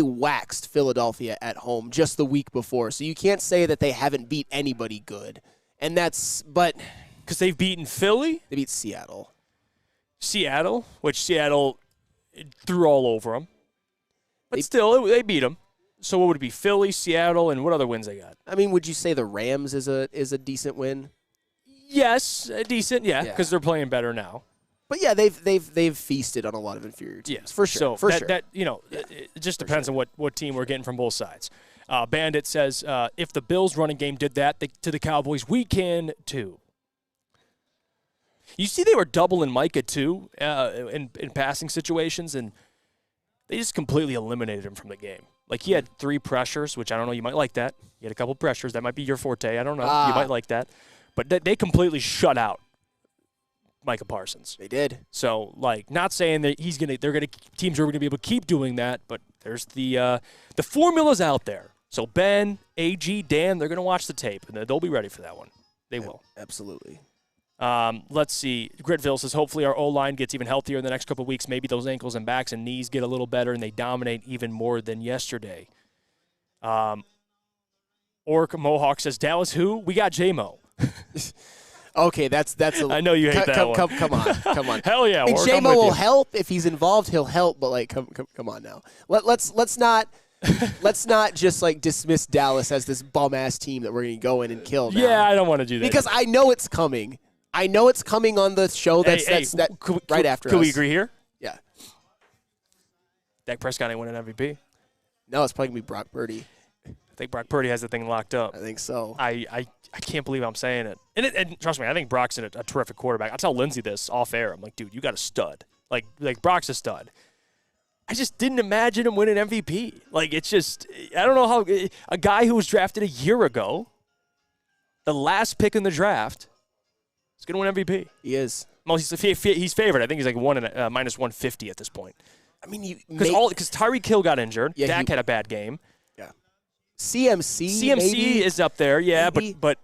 waxed Philadelphia at home just the week before, so you can't say that they haven't beat anybody good. And but because they've beaten Philly, they beat Seattle, which Seattle threw all over them, but still they beat them. So what would it be? Philly, Seattle, and what other wins they got? I mean, would you say the Rams is a decent win? Yes, decent, because they're playing better now. But yeah, they've feasted on a lot of inferior teams, for sure. So for sure. It just depends on what team we're getting from both sides. Bandit says, if the Bills running game did that to the Cowboys, we can too. You see, they were doubling Micah too in passing situations, and they just completely eliminated him from the game. Like, he had 3 pressures, which I don't know, you might like that. He had a couple pressures. That might be your forte. I don't know. You might like that. But they completely shut out Micah Parsons. They did. So, like, not saying that teams are gonna be able to keep doing that, but there's the formula's out there. So Ben, AG, Dan, they're gonna watch the tape and they'll be ready for that one. They will. Absolutely. Let's see. Gritville says, hopefully our O-line gets even healthier in the next couple of weeks. Maybe those ankles and backs and knees get a little better and they dominate even more than yesterday. Orc Mohawk says, Dallas who? We got J-Mo. Okay, that's I know you hate that one. Come on. Hell yeah, and J-Mo will help. If he's involved, he'll help, but like come on now. Let's not just like dismiss Dallas as this bum-ass team that we're going to go in and kill now. Yeah, I don't want to do that. Because I know it's coming. I know it's coming on the show right after us. Can we agree here? Yeah. Dak Prescott ain't winning MVP. No, it's probably going to be Brock Purdy. I think Brock Purdy has the thing locked up. I think so. I can't believe I'm saying it. And trust me, I think Brock's a terrific quarterback. I'll tell Lindsay this off air. I'm like, dude, you got a stud. Like Brock's a stud. I just didn't imagine him winning MVP. Like, it's just, I don't know how a guy who was drafted a year ago, the last pick in the draft, is going to win MVP. He is. Well, he's favored. I think he's like minus 150 at this point. I mean, because Tyreek Hill got injured. Yeah, Dak had a bad game. Yeah. CMC maybe? Is up there, yeah, but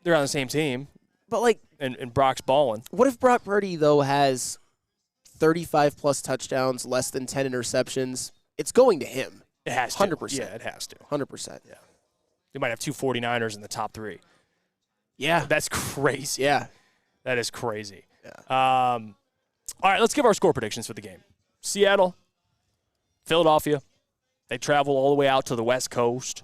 they're on the same team. But like, and Brock's balling. What if Brock Purdy though has 35+ touchdowns, less than 10 interceptions? It's going to him. It has to. 100%. Yeah, it has to. 100%. Yeah. They might have 2 49ers in the top 3. Yeah. That's crazy. Yeah. That is crazy. Yeah. All right, let's give our score predictions for the game. Seattle, Philadelphia. They travel all the way out to the West Coast,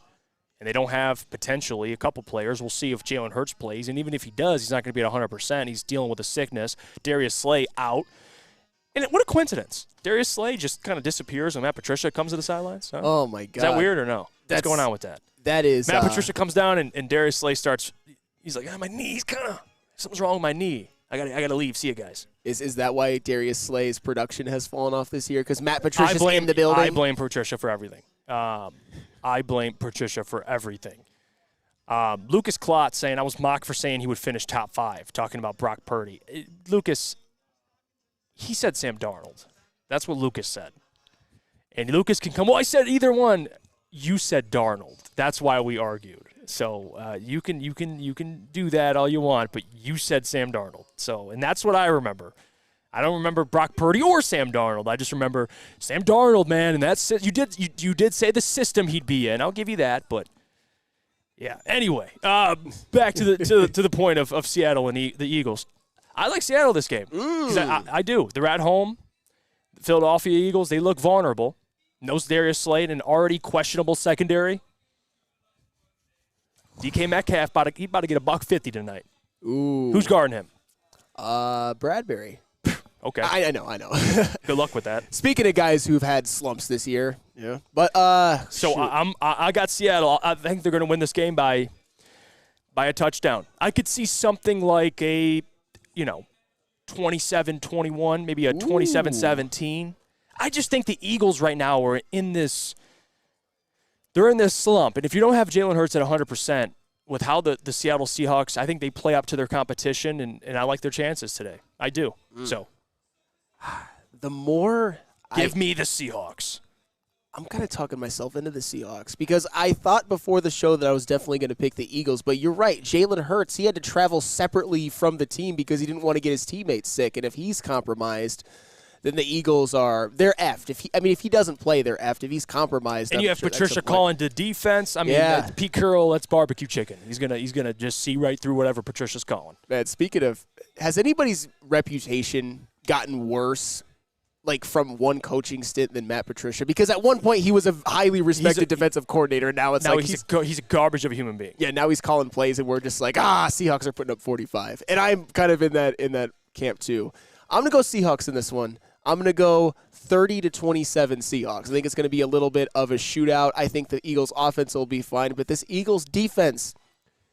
and they don't have potentially a couple players. We'll see if Jalen Hurts plays, and even if he does, he's not going to be at 100%. He's dealing with a sickness. Darius Slay out. And what a coincidence. Darius Slay just kind of disappears, and Matt Patricia comes to the sidelines. Huh? Oh, my God. Is that weird or no? What's going on with that? That is. Matt Patricia comes down, and Darius Slay starts. He's like, my knee's kind of. Something's wrong with my knee. I gotta leave. See you guys. Is that why Darius Slay's production has fallen off this year? Because Matt Patricia's in the building? I blame Patricia for everything. Lucas Klotz saying, I was mocked for saying he would finish top 5, talking about Brock Purdy. Lucas, he said Sam Darnold. That's what Lucas said. And Lucas can come, well, I said either one. You said Darnold. That's why we argued. So you can do that all you want, but you said Sam Darnold. So, and that's what I remember. I don't remember Brock Purdy or Sam Darnold. I just remember Sam Darnold, man, and that's you did say the system he'd be in. I'll give you that, but yeah. Anyway, back to the point of Seattle and the Eagles. I like Seattle this game. I do. They're at home. The Philadelphia Eagles, they look vulnerable. No Darius Slay, an already questionable secondary. DK Metcalf about to get $150 tonight. Ooh. Who's guarding him? Bradbury. Okay. I know. Good luck with that. Speaking of guys who've had slumps this year, yeah. But so I got Seattle. I think they're going to win this game by a touchdown. I could see something like a 27-21, maybe a 27-17. I just think the Eagles right now are in this. They're in this slump, and if you don't have Jalen Hurts at 100%, with how the Seattle Seahawks, I think they play up to their competition, and I like their chances today. I do. So, the more give me the Seahawks. I'm kind of talking myself into the Seahawks because I thought before the show that I was definitely going to pick the Eagles, but you're right. Jalen Hurts, he had to travel separately from the team because he didn't want to get his teammates sick, and if he's compromised, then the Eagles they're effed. If he doesn't play, they're effed. If he's compromised, and you have Patricia calling to defense. Pete Carroll, that's barbecue chicken. He's gonna just see right through whatever Patricia's calling. Man, speaking of, has anybody's reputation gotten worse, like from one coaching stint than Matt Patricia? Because at one point he was a highly respected defensive coordinator, and now he's a garbage of a human being. Yeah, now he's calling plays, and we're just like, Seahawks are putting up 45, and I'm kind of in that camp too. I'm gonna go Seahawks in this one. I'm going to go 30-27 Seahawks. I think it's going to be a little bit of a shootout. I think the Eagles' offense will be fine, but this Eagles' defense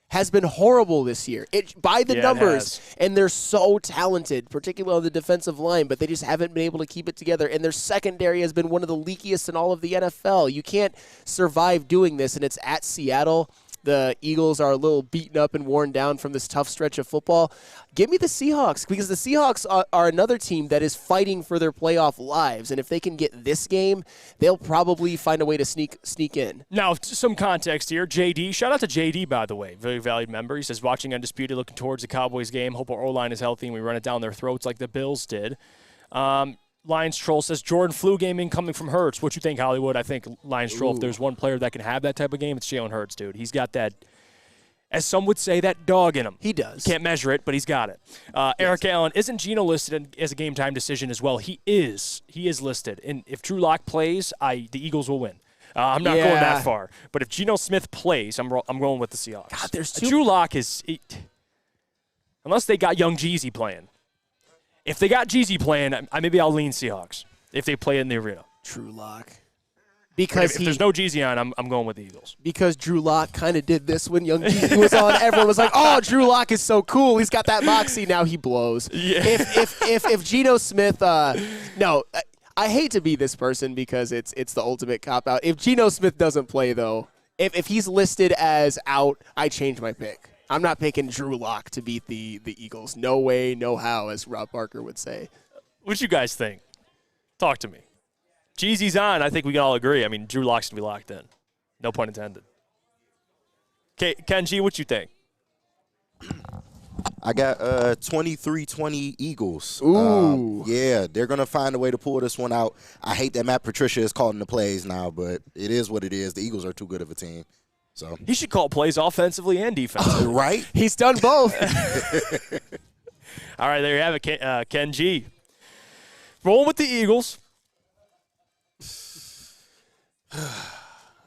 has been horrible this year. By the numbers, and they're so talented, particularly on the defensive line, but they just haven't been able to keep it together, and their secondary has been one of the leakiest in all of the NFL. You can't survive doing this, and it's at Seattle. The Eagles are a little beaten up and worn down from this tough stretch of football. Give me the Seahawks, because the Seahawks are another team that is fighting for their playoff lives, and if they can get this game, they'll probably find a way to sneak in. Now, some context here. JD, shout out to JD, by the way, very valued member. He says, watching Undisputed, looking towards the Cowboys game. Hope our O-line is healthy and we run it down their throats like the Bills did. Lions Troll says, Jordan flu game incoming from Hurts. What you think, Hollywood? I think Lions Troll, if there's one player that can have that type of game, it's Jalen Hurts, dude. He's got that, as some would say, that dog in him. He does. Can't measure it, but he's got it. Eric Allen, isn't Geno listed as a game-time decision as well? He is. He is listed. And if Drew Lock plays, the Eagles will win. I'm not going that far. But if Geno Smith plays, I'm going with the Seahawks. God, there's Drew Lock is – unless they got young Jeezy playing. If they got Jeezy playing, maybe I'll lean Seahawks if they play in the arena. Drew Lock. Because if there's no Jeezy on, I'm going with the Eagles. Because Drew Lock kind of did this when young Jeezy was on. Everyone was like, "Oh, Drew Lock is so cool. He's got that moxie." Now he blows. Yeah. If Geno Smith, no, I hate to be this person because it's the ultimate cop out. If Geno Smith doesn't play though, if he's listed as out, I change my pick. I'm not picking Drew Lock to beat the Eagles. No way, no how, as Rob Barker would say. What you guys think? Talk to me. Jeezy's on. I think we can all agree. I mean, Drew Lock's going to be locked in. No pun intended. Ken G, what you think? I got 23-20 Eagles. Ooh. Yeah, they're going to find a way to pull this one out. I hate that Matt Patricia is calling the plays now, but it is what it is. The Eagles are too good of a team. So he should call plays offensively and defensively. Right? He's done both. All right, there you have it, Ken G. Rolling with the Eagles.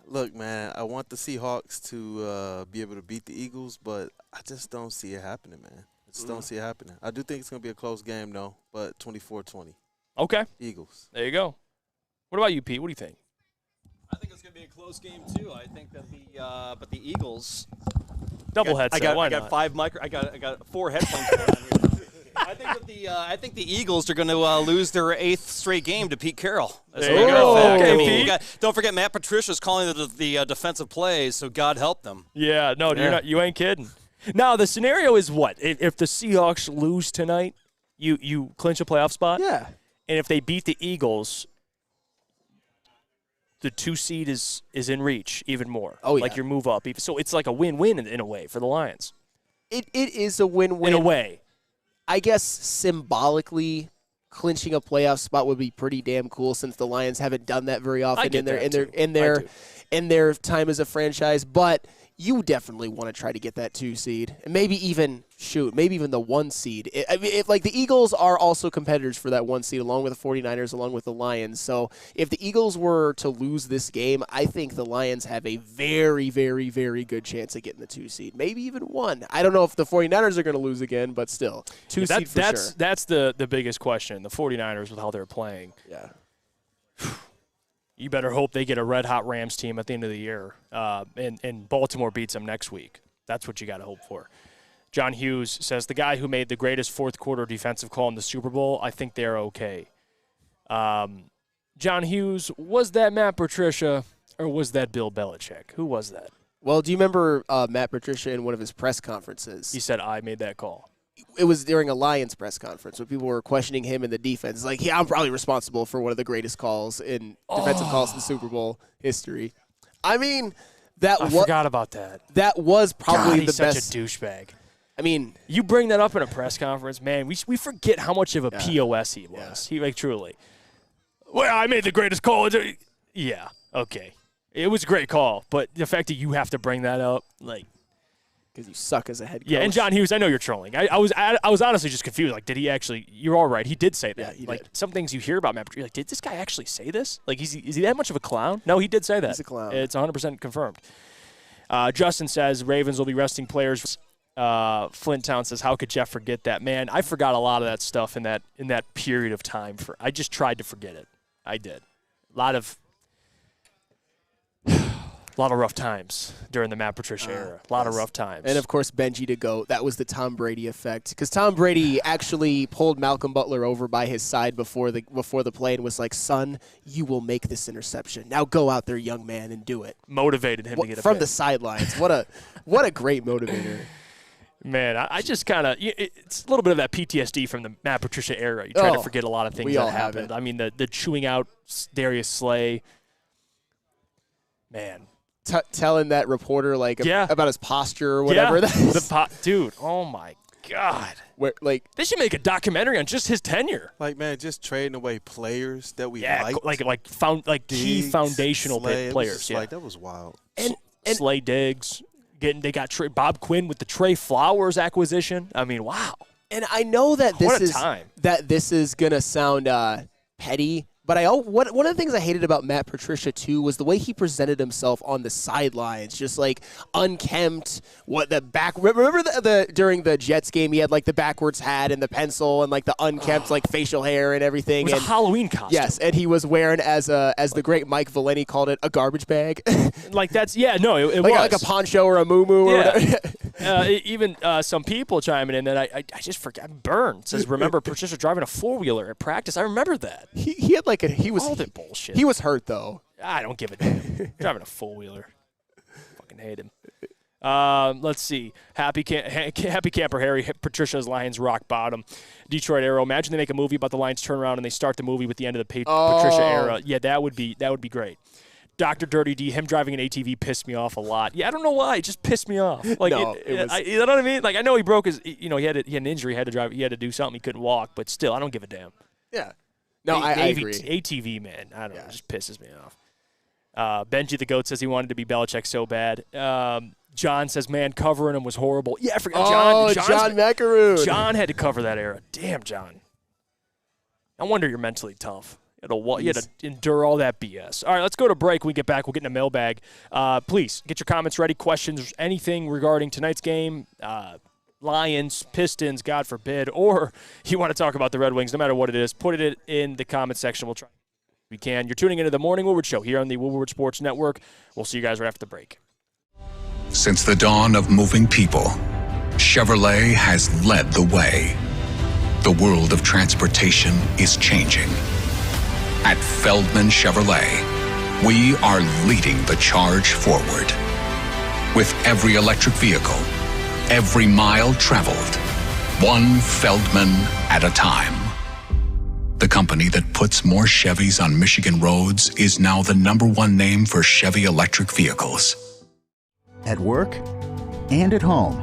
Look, man, I want the Seahawks to be able to beat the Eagles, but I just don't see it happening, man. I just don't see it happening. I do think it's going to be a close game, though, but 24-20. Okay. Eagles. There you go. What about you, Pete? What do you think? I think it's going to be a close game too. I think that the Eagles double headset. Why I not? I got 4 headphones going on here. I think the Eagles are going to lose their 8th straight game to Pete Carroll. That's there you go. Okay, Pete. Don't forget Matt Patricia's calling the defensive plays, so God help them. Yeah, no, Yeah. you ain't kidding. Now the scenario is what? If the Seahawks lose tonight, you clinch a playoff spot. Yeah. And if they beat the Eagles, the 2 seed is in reach even more. Oh, yeah. Like your move up. So it's like a win-win in a way for the Lions. It is a win-win. In a way. I guess symbolically, clinching a playoff spot would be pretty damn cool since the Lions haven't done that very often in their time as a franchise. But you definitely want to try to get that 2 seed, and maybe even the 1 seed. If the Eagles are also competitors for that 1 seed, along with the 49ers, along with the Lions. So if the Eagles were to lose this game, I think the Lions have a very, very, very good chance of getting the 2 seed, maybe even 1. I don't know if the 49ers are going to lose again, but still, 2 seed for sure. That's the biggest question. The 49ers with how they're playing. Yeah. You better hope they get a red-hot Rams team at the end of the year, and Baltimore beats them next week. That's what you got to hope for. John Hughes says, the guy who made the greatest fourth-quarter defensive call in the Super Bowl, I think they're okay. John Hughes, was that Matt Patricia or was that Bill Belichick? Who was that? Well, do you remember Matt Patricia in one of his press conferences? He said, I made that call. It was during a Lions press conference when people were questioning him and the defense. It's like, yeah, I'm probably responsible for one of the greatest calls in defensive calls in Super Bowl history. I mean, I forgot about that. That was probably God, he's the best. such a douchebag. I mean, you bring that up in a press conference, man. We forget how much of a POS he was. He truly. Well, I made the greatest call. Yeah, okay, it was a great call, but the fact that you have to bring that up, because you suck as a head coach. Yeah, and John Hughes, I know you're trolling. I was honestly just confused. Like, did he actually? You're all right. He did say that. Yeah, he did. Some things you hear about Matt, you're like, did this guy actually say this? Like, is he that much of a clown? No, he did say that. He's a clown. It's 100% confirmed. Justin says Ravens will be resting players. Flint Town says, how could Jeff forget that? Man, I forgot a lot of that stuff in that period of time. I just tried to forget it. I did. A lot of rough times during the Matt Patricia era. A lot of rough times. And, of course, Benji to go. That was the Tom Brady effect. Because Tom Brady actually pulled Malcolm Butler over by his side before the play and was like, son, you will make this interception. Now go out there, young man, and do it. Motivated him to get a from pick. the sidelines. What a great motivator. Man, I just kind of – it's a little bit of that PTSD from the Matt Patricia era. You try to forget a lot of things that happened. I mean, the chewing out Darius Slay. Man. Telling that reporter about his posture or whatever. Yeah, dude, oh, my God. They should make a documentary on just his tenure. Man, just trading away players that we key foundational players. That was wild. And Slay Diggs. They got Bob Quinn with the Trey Flowers acquisition. I mean, wow. And I know that this is gonna sound petty, but one of the things I hated about Matt Patricia too was the way he presented himself on the sidelines, just unkempt. Remember during the Jets game, he had the backwards hat and the pencil and the unkempt facial hair and everything. It was a Halloween costume. Yes, and he was wearing as the great Mike Valeni called it, a garbage bag. It was like a poncho or a muumuu or whatever. Even some people chiming in that I just forgot. Burn says, remember Patricia driving a 4-wheeler at practice? I remember that. He had all that bullshit. He was hurt though. I don't give a damn. Driving a 4-wheeler. Fucking hate him. Let's see. Happy Camper Harry, Patricia's Lions rock bottom. Detroit Arrow. Imagine they make a movie about the Lions turnaround and they start the movie with the end of the Patricia era. Yeah, that would be great. Dr. Dirty D, him driving an ATV pissed me off a lot. Yeah, I don't know why. It just pissed me off. You know what I mean? I know he broke his. He had an injury. He had to drive. He had to do something. He couldn't walk. But still, I don't give a damn. Yeah. No, I agree. ATV, man. I don't know. It just pisses me off. Benji the Goat says he wanted to be Belichick so bad. John says, man, covering him was horrible. Yeah, I forgot John Macaroon. John had to cover that era. Damn, John. No wonder you're mentally tough. You had to endure all that BS. All right, let's go to break. When we get back, we'll get in a mailbag. Please, get your comments ready, questions, anything regarding tonight's game, Lions, Pistons, God forbid, or you want to talk about the Red Wings, no matter what it is, put it in the comment section. We'll try if we can. You're tuning into the Morning Woodward Show here on the Woodward Sports Network. We'll see you guys right after the break. Since the dawn of moving people, Chevrolet has led the way. The world of transportation is changing. At Feldman Chevrolet, we are leading the charge forward. With every electric vehicle, every mile traveled, one Feldman at a time. The company that puts more Chevys on Michigan roads is now the #1 name for Chevy electric vehicles. At work and at home,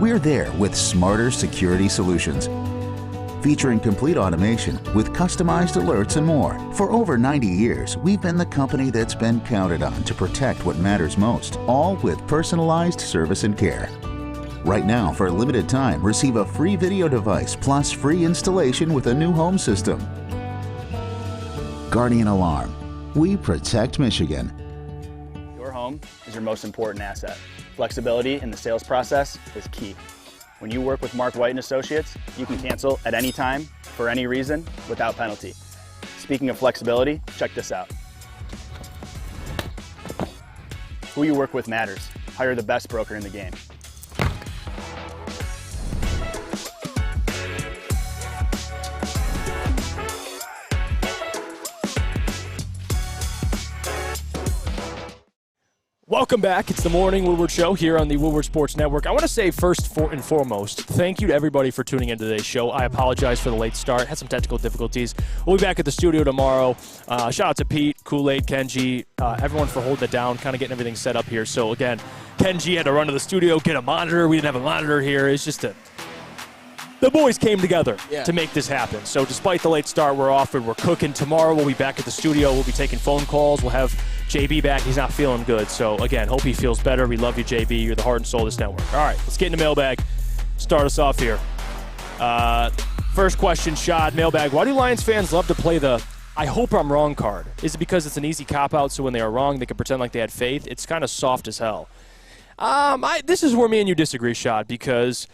we're there with smarter security solutions. Featuring complete automation with customized alerts and more. For over 90 years, we've been the company that's been counted on to protect what matters most, all with personalized service and care. Right now, for a limited time, receive a free video device plus free installation with a new home system. Guardian Alarm. We protect Michigan. Your home is your most important asset. Flexibility in the sales process is key. When you work with Mark White & Associates, you can cancel at any time, for any reason, without penalty. Speaking of flexibility, check this out. Who you work with matters. Hire the best broker in the game. Welcome back. It's the Morning Woodward Show here on the Woodward Sports Network. I want to say first and foremost, thank you to everybody for tuning into today's show. I apologize for the late start. Had some technical difficulties. We'll be back at the studio tomorrow. Shout out to Pete, Kool-Aid, Kenji, everyone for holding it down, kind of getting everything set up here. So, again, Kenji had to run to the studio, get a monitor. We didn't have a monitor here. It's just the boys came together to make this happen. So despite the late start, we're off and we're cooking. Tomorrow we'll be back at the studio. We'll be taking phone calls. We'll have JB back. He's not feeling good. So, again, hope he feels better. We love you, JB. You're the heart and soul of this network. All right, let's get in the mailbag. Start us off here. First question, Shad, mailbag. Why do Lions fans love to play the I hope I'm wrong card? Is it because it's an easy cop-out so when they are wrong they can pretend like they had faith? It's kind of soft as hell. This is where me and you disagree, Shad, because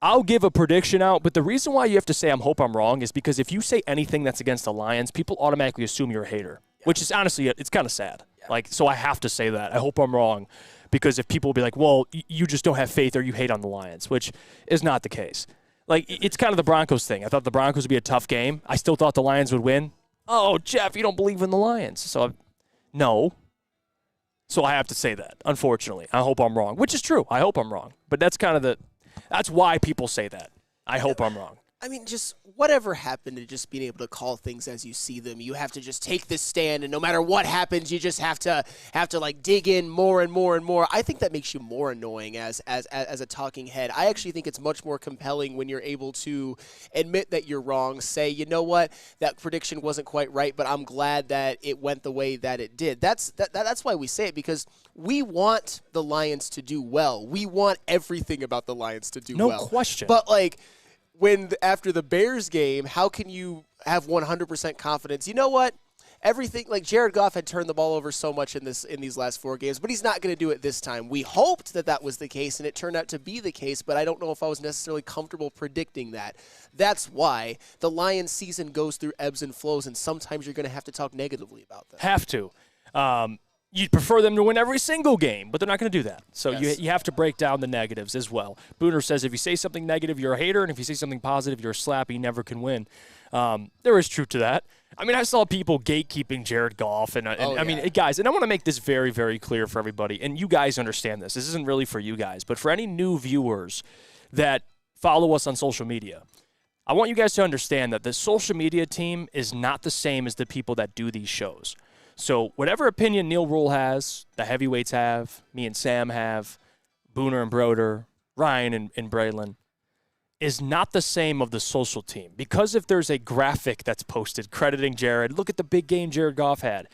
I'll give a prediction out, but the reason why you have to say I hope I'm wrong is because if you say anything that's against the Lions, people automatically assume you're a hater, which is honestly, it's kind of sad. Like, so I have to say that. I hope I'm wrong, because if people will be like, well, you just don't have faith or you hate on the Lions, which is not the case. Like, it's kind of the Broncos thing. I thought the Broncos would be a tough game. I still thought the Lions would win. Oh, Jeff, you don't believe in the Lions. So, no. So I have to say that, unfortunately. I hope I'm wrong, which is true. I hope I'm wrong. But that's kind of that's why people say that. I hope I'm wrong. I mean, just whatever happened to just being able to call things as you see them. You have to just take this stand, and no matter what happens, you just have to like dig in more and more and more. I think that makes you more annoying as a talking head. I actually think it's much more compelling when you're able to admit that you're wrong. Say, you know what, that prediction wasn't quite right, but I'm glad that it went the way that it did. That's why we say it, because we want the Lions to do well. We want everything about the Lions to do well. No question. But like, after the Bears game, how can you have 100% confidence? You know what? Everything, like Jared Goff had turned the ball over so much in these last 4 games, but he's not going to do it this time. We hoped that was the case, and it turned out to be the case, but I don't know if I was necessarily comfortable predicting that. That's why the Lions season goes through ebbs and flows, and sometimes you're going to have to talk negatively about them. Have to. You'd prefer them to win every single game, but they're not going to do that. So you have to break down the negatives as well. Booner says if you say something negative, you're a hater, and if you say something positive, you're a slap. You never can win. There is truth to that. I mean, I saw people gatekeeping Jared Goff, and I mean, guys, and I want to make this very, very clear for everybody, and you guys understand this. This isn't really for you guys, but for any new viewers that follow us on social media, I want you guys to understand that the social media team is not the same as the people that do these shows. So whatever opinion Neil Rule has, the heavyweights have, me and Sam have, Booner and Broder, Ryan and Braylon, is not the same of the social team. Because if there's a graphic that's posted crediting Jared, look at the big game Jared Goff had,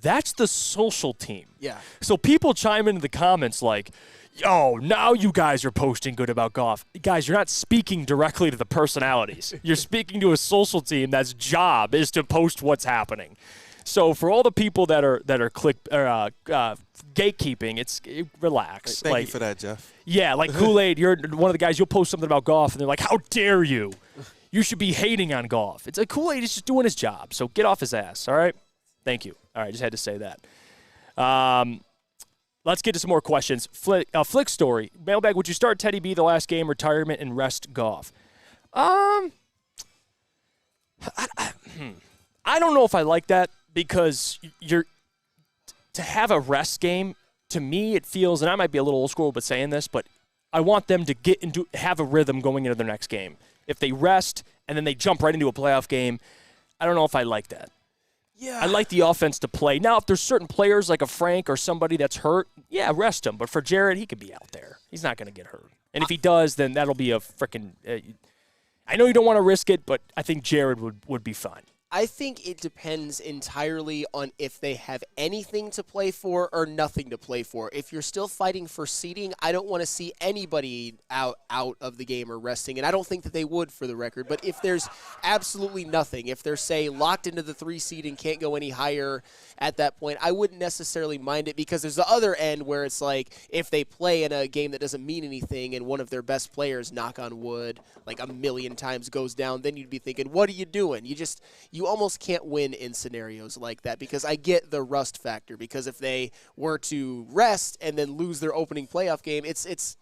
that's the social team. Yeah. So people chime into the comments like, yo, now you guys are posting good about Goff. Guys, you're not speaking directly to the personalities. You're speaking to a social team that's job is to post what's happening. So for all the people that are gatekeeping, relax. Thank you for that, Jeff. Yeah, like Kool-Aid, you're one of the guys. You'll post something about Goff, and they're like, "How dare you? You should be hating on Goff." It's like Kool-Aid is just doing his job. So get off his ass. All right. Thank you. All right, just had to say that. Let's get to some more questions. Flick story mailbag. Would you start Teddy B the last game, retirement, and rest Goff? I don't know if I like that. Because to have a rest game, to me it feels, and I might be a little old school but saying this, but I want them to have a rhythm going into their next game. If they rest and then they jump right into a playoff game, I don't know if I like that. Yeah. I like the offense to play. Now, if there's certain players like a Frank or somebody that's hurt, yeah, rest him. But for Jared, he could be out there. He's not going to get hurt. And if he does, then that'll be a freaking I know you don't want to risk it, but I think Jared would be fine. I think it depends entirely on if they have anything to play for or nothing to play for. If you're still fighting for seeding, I don't want to see anybody out of the game or resting, and I don't think that they would, for the record. But if there's absolutely nothing, if they're, say, locked into the 3 seed and can't go any higher at that point, I wouldn't necessarily mind it, because there's the other end where it's like if they play in a game that doesn't mean anything and one of their best players, knock on wood, like a million times goes down, then you'd be thinking, what are you doing? You almost can't win in scenarios like that, because I get the rust factor, because if they were to rest and then lose their opening playoff game, it's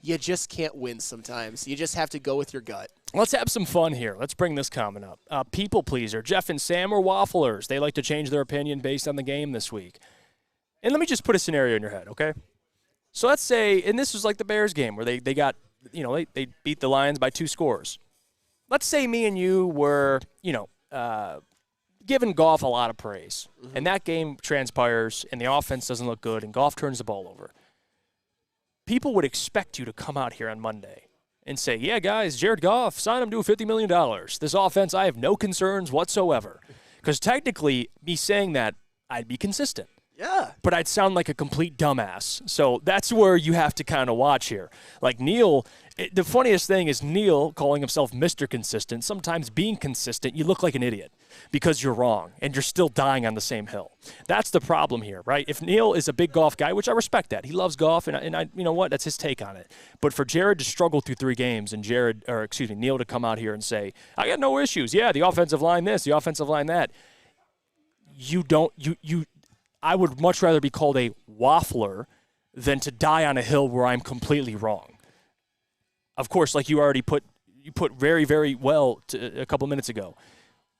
you just can't win sometimes. You just have to go with your gut. Let's have some fun here. Let's bring this comment up. People pleaser. Jeff and Sam are wafflers. They like to change their opinion based on the game this week. And let me just put a scenario in your head, okay? So let's say, and this was like the Bears game where they got, they beat the Lions by 2 scores. Let's say me and you were, giving Goff a lot of praise, and that game transpires, and the offense doesn't look good, and Goff turns the ball over. People would expect you to come out here on Monday and say, yeah, guys, Jared Goff, sign him to $50 million. This offense, I have no concerns whatsoever. Because technically, me saying that, I'd be consistent. Yeah. But I'd sound like a complete dumbass. So that's where you have to kind of watch here. Like Neil, the funniest thing is Neil calling himself Mr. Consistent. Sometimes being consistent, you look like an idiot because you're wrong and you're still dying on the same hill. That's the problem here, right? If Neil is a big golf guy, which I respect that. He loves golf, and I, you know what? That's his take on it. But for Jared to struggle through 3 games and Neil to come out here and say, I got no issues. Yeah, the offensive line this, the offensive line that. I would much rather be called a waffler than to die on a hill where I'm completely wrong. Of course, like you put very, very well a couple minutes ago,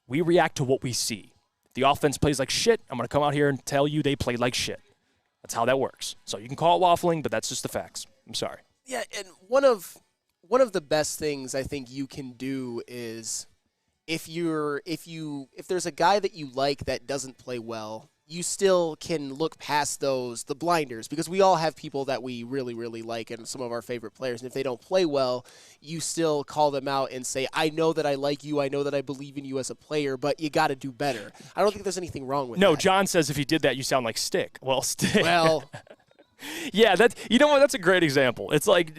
we react to what we see. If the offense plays like shit, I'm going to come out here and tell you they played like shit. That's how that works. So you can call it waffling, but that's just the facts. I'm sorry. Yeah, and one of the best things I think you can do is if there's a guy that you like that doesn't play well, you still can look past the blinders, because we all have people that we really, really like and some of our favorite players. And if they don't play well, you still call them out and say, I know that I like you. I know that I believe in you as a player, but you got to do better. I don't think there's anything wrong with that. No, John says if you did that, you sound like Stick. Well, Stick. Well. Yeah, you know what? That's a great example. It's like,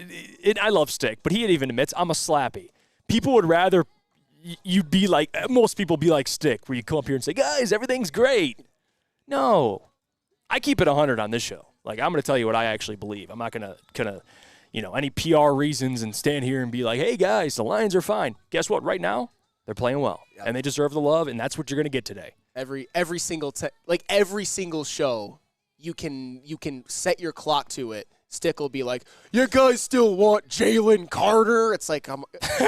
I love Stick, but he even admits I'm a slappy. People would rather you'd be like, most people be like Stick, where you come up here and say, guys, everything's great. No, I keep it 100 on this show. Like, I'm going to tell you what I actually believe. I'm not going to, any PR reasons and stand here and be like, hey, guys, the Lions are fine. Guess what? Right now, they're playing well, and they deserve the love, and that's what you're going to get today. Every single show, you can set your clock to it. Stick will be like, you guys still want Jalen Carter? It's like,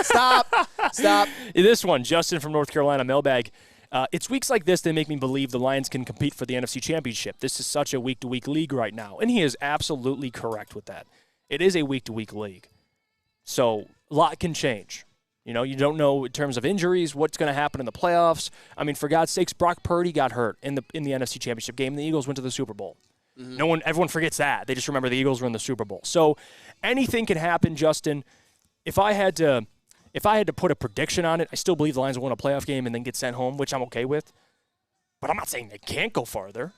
stop. This one, Justin from North Carolina, mailbag. It's weeks like this that make me believe the Lions can compete for the NFC Championship. This is such a week-to-week league right now, and he is absolutely correct with that. It is a week-to-week league, so a lot can change. You don't know in terms of injuries what's going to happen in the playoffs. I mean, for God's sakes, Brock Purdy got hurt in the NFC Championship game, and the Eagles went to the Super Bowl. Mm-hmm. Everyone forgets that. They just remember the Eagles were in the Super Bowl. So anything can happen, Justin. If I had to put a prediction on it, I still believe the Lions will win a playoff game and then get sent home, which I'm okay with. But I'm not saying they can't go farther.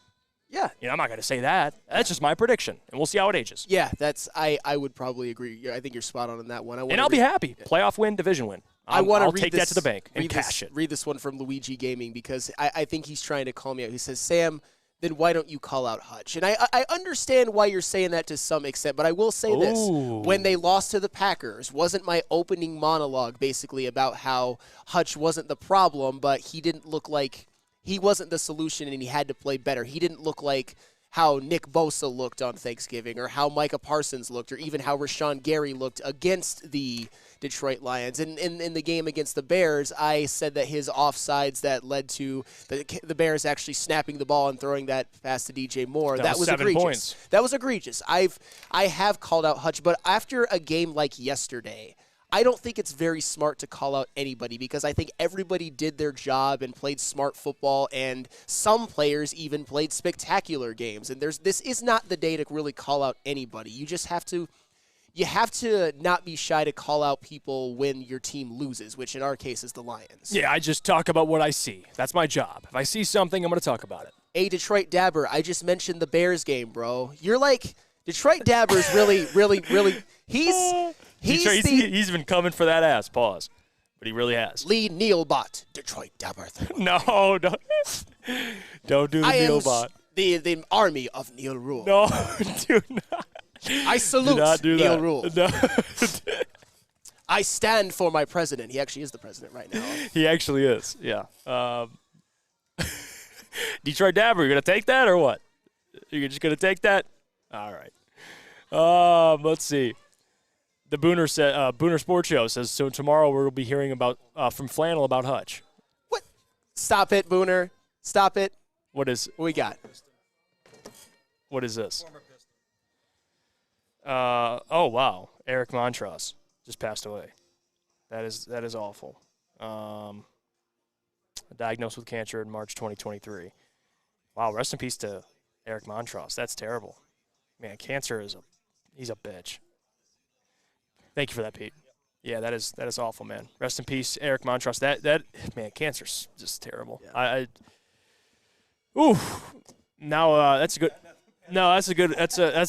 Yeah. I'm not going to say that. That's just my prediction, and we'll see how it ages. Yeah, I would probably agree. I think you're spot on that one. I'll be happy. Playoff win, division win. I'll take that to the bank and cash it. Read this one from Luigi Gaming, because I think he's trying to call me out. He says, Sam, then why don't you call out Hutch? And I understand why you're saying that to some extent, but I will say this. When they lost to the Packers, wasn't my opening monologue basically about how Hutch wasn't the problem, but he didn't look like he wasn't the solution and he had to play better. He didn't look like how Nick Bosa looked on Thanksgiving, or how Micah Parsons looked, or even how Rashawn Gary looked against the Detroit Lions. And in the game against the Bears, I said that his offsides that led to the Bears actually snapping the ball and throwing that pass to DJ Moore, that was 7 egregious. Points. That was egregious. I have called out Hutch, but after a game like yesterday, I don't think it's very smart to call out anybody, because I think everybody did their job and played smart football, and some players even played spectacular games. And this is not the day to really call out anybody. You just have to not be shy to call out people when your team loses, which in our case is the Lions. Yeah, I just talk about what I see. That's my job. If I see something, I'm going to talk about it. Hey, Detroit Dabber, I just mentioned the Bears game, bro. You're like, Detroit Dabber's really, really, really, He's been coming for that ass, pause. But he really has. Lee Nealbot, Detroit Dabber. No, don't do the Nealbot. The army of Neil Rule. No, do not. I salute do not do Neil that. Rule. No. I stand for my president. He actually is the president right now. He actually is, yeah. Detroit Dabber, you going to take that or what? You're just going to take that? All right. Let's see. The Booner Sports Show says, so tomorrow we'll be hearing about from Flannel about Hutch. What? Stop it, Booner. Stop it. What we got? What is this? Oh, wow. Eric Montross just passed away. That is awful. Diagnosed with cancer in March 2023. Wow, rest in peace to Eric Montross. That's terrible. Man, cancer he's a bitch. Thank you for that, Pete. Yeah, that is awful, man. Rest in peace, Eric Montross. That man, cancer's just terrible. Yeah. Now that's a good. No, that's a good. That's a.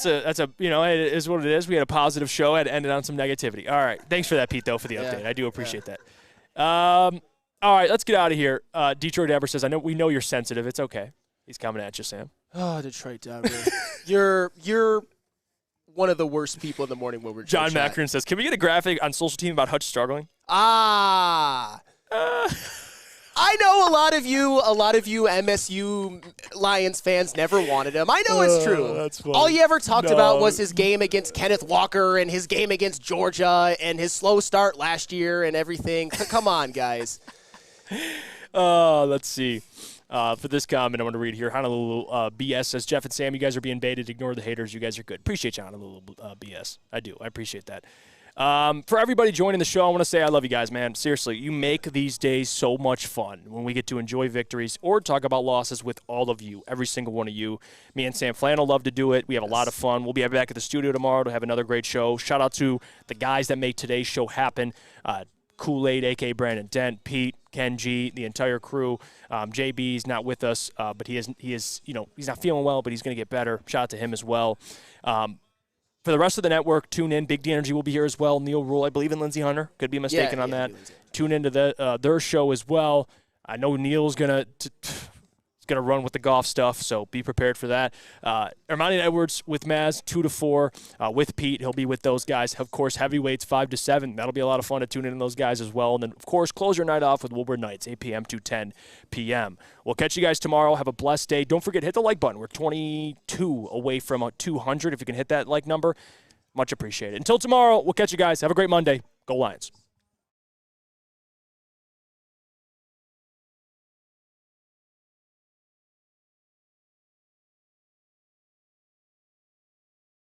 It is what it is. We had a positive show. Had ended on some negativity. All right, thanks for that, Pete, though, for the update. I do appreciate that. All right, let's get out of here. Detroit Dabber says, we know you're sensitive. It's okay. He's coming at you, Sam. Oh, Detroit Dabber. You're one of the worst people in the morning when we're John Macron says, can we get a graphic on social team about Hutch struggling? I know a lot of you MSU Lions fans never wanted him. I know it's true. That's funny. All you ever talked about was his game against Kenneth Walker and his game against Georgia and his slow start last year and everything. Come on, guys. Let's see. For this comment, I'm going to read here. Honolulu BS says, Jeff and Sam, you guys are being baited. Ignore the haters. You guys are good. Appreciate you, Honolulu BS. I do. I appreciate that. For everybody joining the show, I want to say I love you guys, man. Seriously, you make these days so much fun when we get to enjoy victories or talk about losses with all of you, every single one of you. Me and Sam Flannel love to do it. We have a lot of fun. We'll be back at the studio tomorrow to have another great show. Shout out to the guys that make today's show happen. Kool-Aid, a.k.a. Brandon Dent, Pete, Ken G, the entire crew. JB's not with us, but he is, he's not feeling well, but he's going to get better. Shout out to him as well. For the rest of the network, tune in. Big D Energy will be here as well. Neil Rule, I believe in Lindsey Hunter. Could be mistaken on that. Tune into their show as well. I know Neil's going to run with the golf stuff, so be prepared for that. Ermanni Edwards with Maz, 2 to 4. With Pete, he'll be with those guys. Of course, heavyweights, 5 to 7. That'll be a lot of fun to tune in those guys as well. And then, of course, close your night off with Woodward Nights, 8 p.m. to 10 p.m. We'll catch you guys tomorrow. Have a blessed day. Don't forget, hit the like button. We're 22 away from 200. If you can hit that like number, much appreciated. Until tomorrow, we'll catch you guys. Have a great Monday. Go Lions.